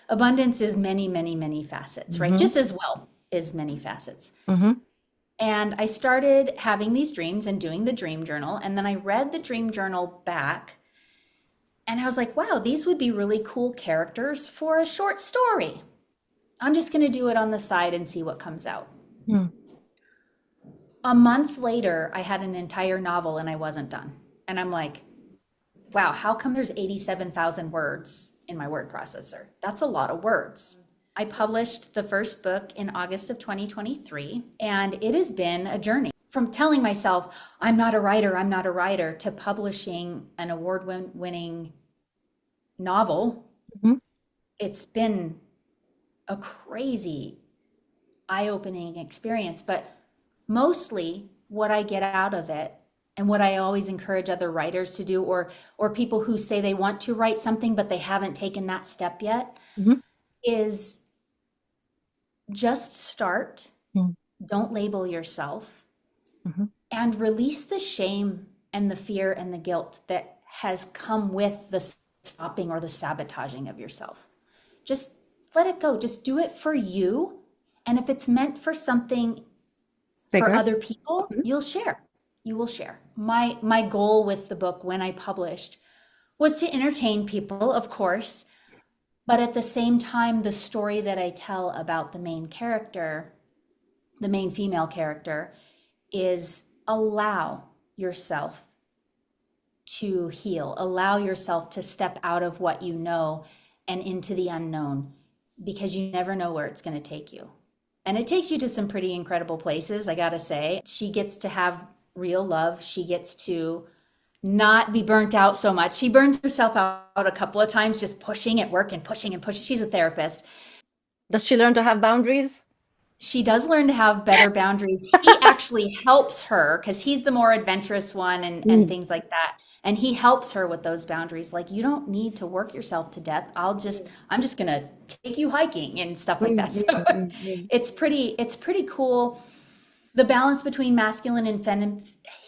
abundance is many, many, many facets, right? Mm-hmm. Just as wealth is many facets. Mm-hmm. And I started having these dreams and doing the dream journal. And then I read the dream journal back, and I was like, wow, these would be really cool characters for a short story. I'm just going to do it on the side and see what comes out. Mm. A month later, I had an entire novel and I wasn't done. And I'm like, wow, how come there's 87,000 words in my word processor? That's a lot of words. I published the first book in August of 2023, and it has been a journey from telling myself, I'm not a writer, to publishing an award-winning novel. Mm-hmm. It's been a crazy, eye-opening experience, but mostly what I get out of it, and what I always encourage other writers to do, or people who say they want to write something but they haven't taken that step yet, Mm-hmm. is just start. Mm-hmm. Don't label yourself, Mm-hmm. and release the shame and the fear and the guilt that has come with the stopping or the sabotaging of yourself. Just let it go. Just do it for you. And if it's meant for something Bigger. for other people, Mm-hmm. you'll share. You will share. My goal with the book when I published was to entertain people, of course, but at the same time, the story that I tell about the main character, the main female character, is allow yourself to heal, allow yourself to step out of what you know and into the unknown, because you never know where it's going to take you. And it takes you to some pretty incredible places, I gotta say. She gets to have real love. She gets to not be burnt out so much. She burns herself out a couple of times just pushing at work and pushing and pushing. She's a therapist. Does she learn to have boundaries? She does learn to have better boundaries. He actually helps her because he's the more adventurous one and things like that. And he helps her with those boundaries. Like, you don't need to work yourself to death. I'm just gonna take you hiking and stuff like that. So it's pretty cool. The balance between masculine and feminine,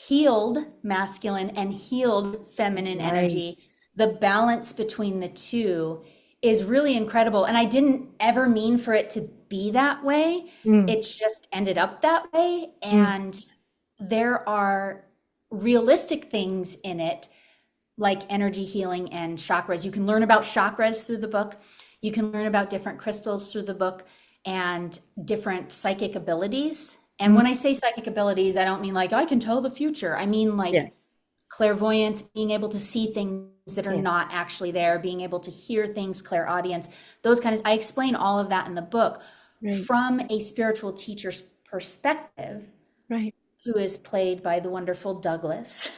healed masculine and healed feminine energy, the balance between the two is really incredible. And I didn't ever mean for it to be that way. It just ended up that way. And there are realistic things in it, like energy healing and chakras. You can learn about chakras through the book. You can learn about different crystals through the book and different psychic abilities. And when I say psychic abilities, I don't mean like I can tell the future. I mean like clairvoyance, being able to see things that are not actually there, being able to hear things, clairaudience, those kinds. I explain all of that in the book from a spiritual teacher's perspective, who is played by the wonderful Douglas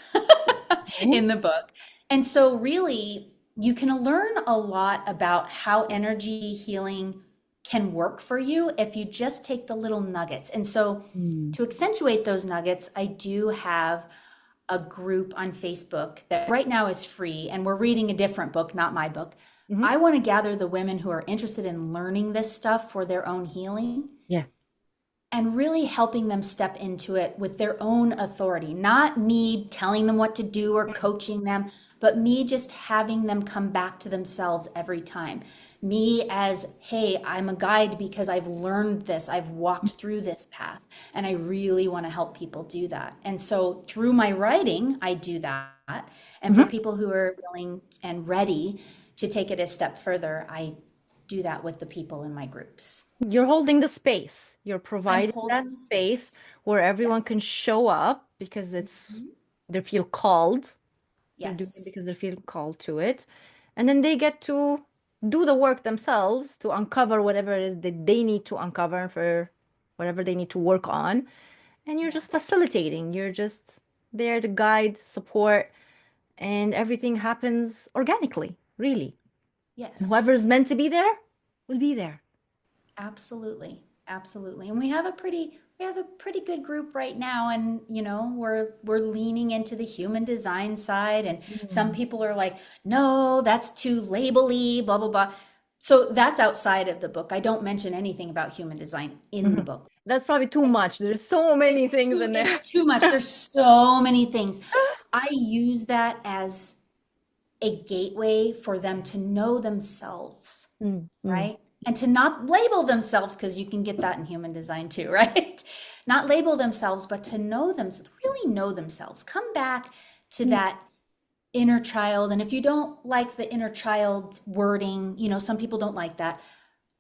in the book. And so really, you can learn a lot about how energy healing can work for you if you just take the little nuggets. And so to accentuate those nuggets, I do have a group on Facebook that right now is free, and we're reading a different book, not my book. I want to gather the women who are interested in learning this stuff for their own healing and really helping them step into it with their own authority, not me telling them what to do or coaching them, but me just having them come back to themselves every time. Me as, hey, I'm a guide because I've learned this, I've walked through this path, and I really want to help people do that. And so through my writing, I do that. And for Mhm. people who are willing and ready to take it a step further, I do that with the people in my groups. You're holding the space. You're I'm providing that holding the space space. where Yes. everyone can show up because Mhm. they feel called. They're doing it Yes. because they feel called to it. And then they get to do the work themselves to uncover whatever it is that they need to uncover for whatever they need to work on. And you're Yeah. just facilitating. You're just there to guide, support, and everything happens organically, really. And Yes. whoever's meant to be there will be there. Absolutely. Absolutely. And we have a pretty good group right now, and we're leaning into the human design side, and some Mm. people are like, "No, that's too labely, blah blah blah." So that's outside of the book. I don't mention anything about human design in the Mhm. book. That's probably too much. There's so many things in It's there. too much. There's so many things. I use that as a gateway for them to know themselves, Mm, mm, right? And to not label themselves, because you can get that in human design too, right? Not label themselves, but to know themselves, really know themselves. Come back to mm, that inner child. And if you don't like the inner child wording, some people don't like that,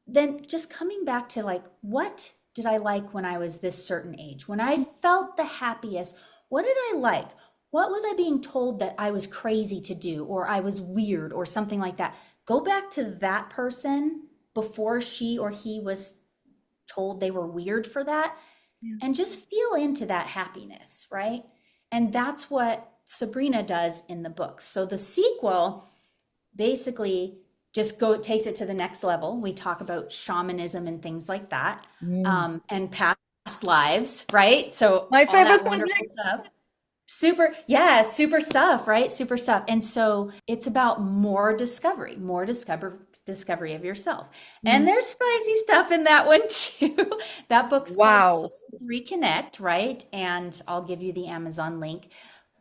then just coming back to like, what did I like when I was this certain age? When I felt the happiest, what did I like? What was I being told that I was crazy to do or I was weird or something like that? Go back to that person before she or he was told they were weird for that yeah. and just feel into that happiness, right? And that's what Sabrina does in the books. So the sequel basically just takes it to the next level. We talk about shamanism and things like that, Mm. and past lives, right? So My all favorite that wonderful subject. stuff. Super, yeah, super stuff, right? Super stuff. And so it's about more discovery of yourself. Mm. And there's spicy stuff in that one too. That book's called Wow. Souls Reconnect, right? And I'll give you the Amazon link.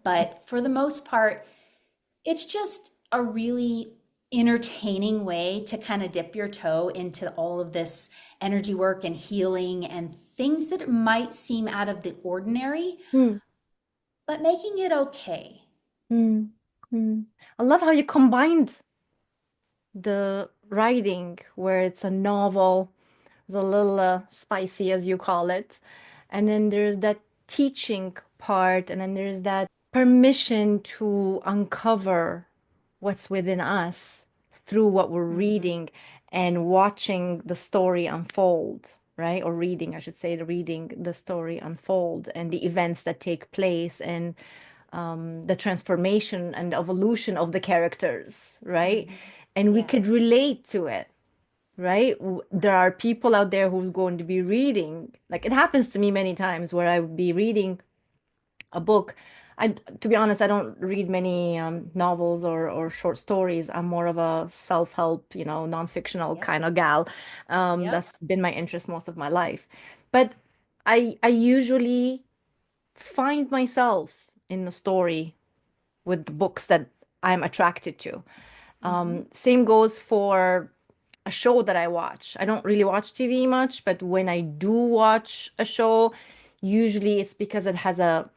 But for the most part, it's just a really entertaining way to kind of dip your toe into all of this energy work and healing and things that might seem out of the ordinary, Mm, but making it okay. mm, mm. I love how you combined the writing, where it's a novel, it's a little spicy, as you call it, and then there's that teaching part, and then there's that permission to uncover what's within us through what we're Mhm. reading and watching the story unfold, right? Or reading, I should say, the Yes. reading the story unfold and the events that take place and the transformation and evolution of the characters, right? Mhm. And we Yeah. could relate to it, right? There are people out there who's going to be reading, like it happens to me many times where I would be reading a book. To be honest, I don't read many novels or short stories. I'm more of a self-help, non-fictional Yep. kind of gal. Yep. That's been my interest most of my life. But I usually find myself in the story with the books that I'm attracted to. Mhm. Same goes for a show that I watch. I don't really watch TV much, but when I do watch a show, usually it's because it has a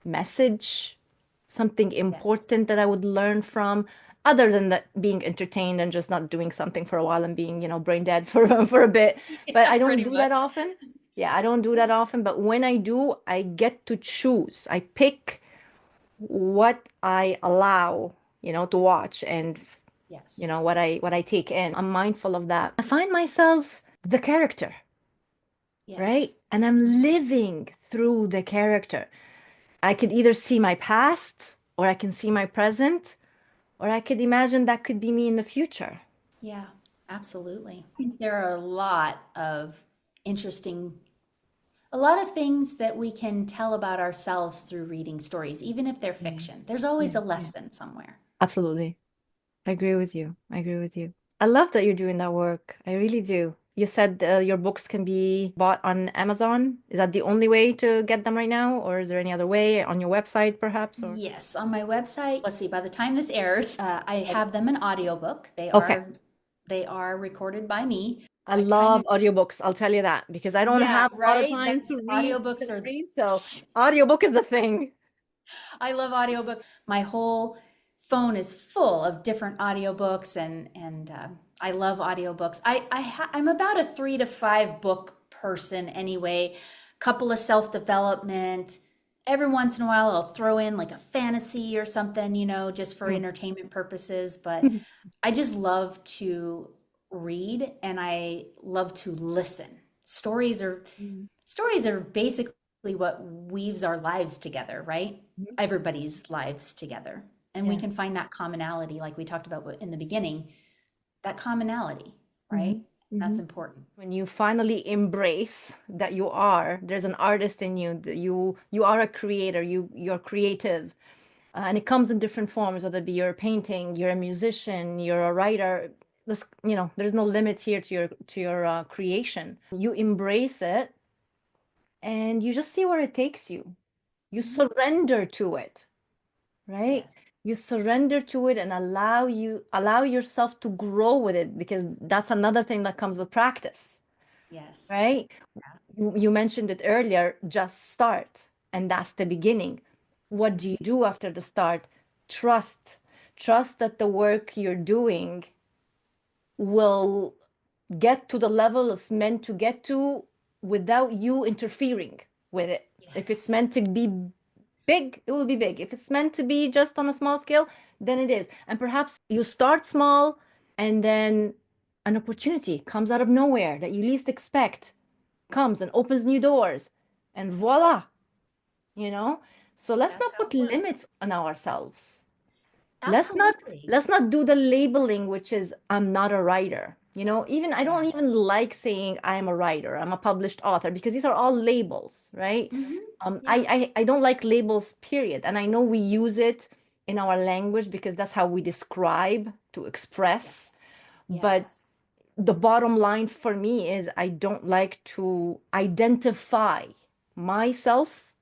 message, something Yes. important that I would learn from, other than that being entertained and just not doing something for a while and being, brain dead for a bit. But Yeah, I don't pretty do that much. often. Yeah, I don't do that often, but when I do, I get to choose. I pick what I allow, to watch and Yes. what I take in. I'm mindful of that. I find myself the character, right? Yes. And I'm living through the character. I could either see my past or I can see my present or I could imagine that could be me in the future. Yeah, absolutely. I think there are interesting a lot of things that we can tell about ourselves through reading stories, even if they're Yeah. fiction. There's always Yeah. a Yeah. lesson somewhere. Absolutely. I agree with you. I agree with you. I love that you're doing that work. I really do. You said your books can be bought on Amazon. Is that the only way to get them right now, or is there any other way on your website, perhaps? Or Yes, on my website. Let's see, by the time this airs, I have them in audiobook. okay. They are recorded by me. I I kind love of, audiobooks. I'll tell you that because I don't yeah, have a lot of right? time That's to read audiobooks to are read, so audiobook is the thing. I love audiobooks. My whole phone is full of different audiobooks and I love audiobooks. I'm about a 3 to 5 book person anyway. Couple of self-development. Every once in a while I'll throw in like a fantasy or something, just for Mm. entertainment purposes, but I just love to read and I love to listen. Mm. Stories are basically what weaves our lives together, right? Mhm. Everybody's lives together. And we Yeah. can find that commonality, like we talked about in the beginning, that commonality, Hmm. right? Hmm. That's important. When you finally embrace that there's an artist in you, that you are a creator, you're creative, and it comes in different forms, whether it be you're painting, you're a musician, you're a writer. There's no limit here to your creation. You embrace it, and you just see where it takes you. You Mhm. surrender to it, right? Yes. You surrender to it and allow yourself to grow with it because that's another thing that comes with practice, Yes. right? You mentioned it earlier, just start, and that's the beginning. What do you do after the start? Trust. Trust that the work you're doing will get to the level it's meant to get to without you interfering with it. If it's Yes. meant to be big, it will be big. If it's meant to be just on a small scale, then it is. And perhaps you start small and then an opportunity comes out of nowhere that you least expect, comes and opens new doors, and voila, you know? So let's That's not how put it works. limits on ourselves. Let's not Absolutely. let's not do the labeling, which is I'm not a writer. Even I don't Yeah. even like saying I'm a writer, I'm a published author, because these are all labels, right? Hmm. Yeah. I don't like labels, period. And I know we use it in our language because that's how we describe, to express. Yes. But Yes. the bottom line for me is I don't like to identify myself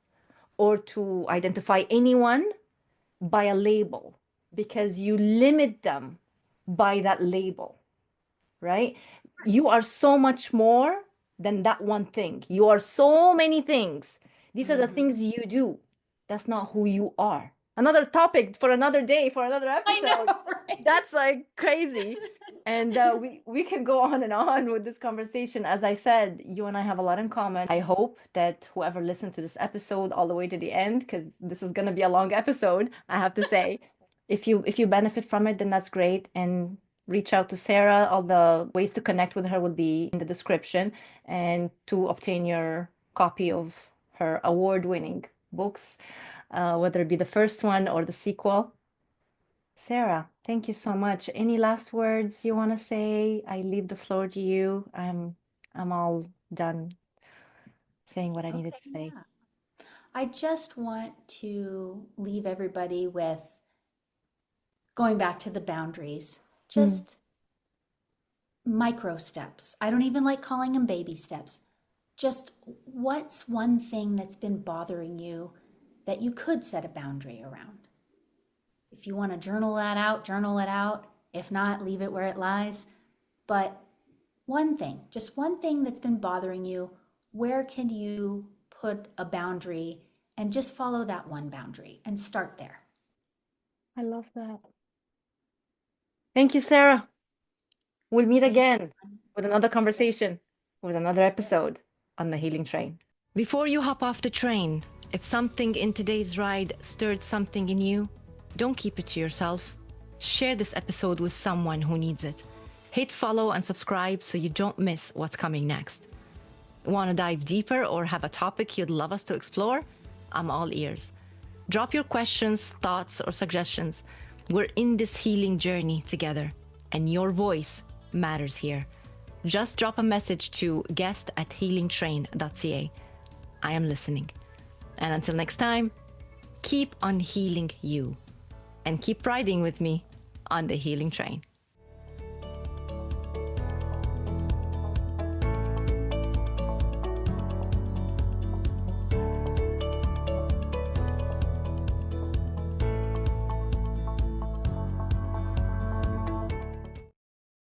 or to identify anyone by a label because you limit them by that label, right? You are so much more than that one thing. You are so many things. These are the Hmm. things you do. That's not who you are. Another topic for another day, for another I know, episode. right? That's like crazy. And we can go on and on with this conversation. As I said, you and I have a lot in common. I hope that whoever listened to this episode all the way to the end, because this is going to be a long episode, I have to say, if you benefit from it, then that's great. And reach out to Sarah. All the ways to connect with her will be in the description, and to obtain your copy of her award-winning books, whether it be the first one or the sequel. Sarah, thank you so much. Any last words you want to say? I leave the floor to you. I'm all done saying what I needed Okay, to say. yeah. I just want to leave everybody with going back to the boundaries, Mm. just micro steps. I don't even like calling them baby steps. Just what's one thing that's been bothering you that you could set a boundary around? If you want to journal that out, journal it out. If not, leave it where it lies. But one thing, just one thing that's been bothering you, where can you put a boundary and just follow that one boundary and start there? I love that. Thank you, Sarah. We'll meet Thank again with another you. conversation, with another episode on the Healing Train. Before you hop off the train, if something in today's ride stirred something in you, don't keep it to yourself. Share this episode with someone who needs it. Hit follow and subscribe so you don't miss what's coming next. Want to dive deeper or have a topic you'd love us to explore? I'm all ears. Drop your questions, thoughts, or suggestions. We're in this healing journey together, and your voice matters here. Just drop a message to guest@healingtrain.ca. I am listening. And until next time, keep on healing you and keep riding with me on the healing train.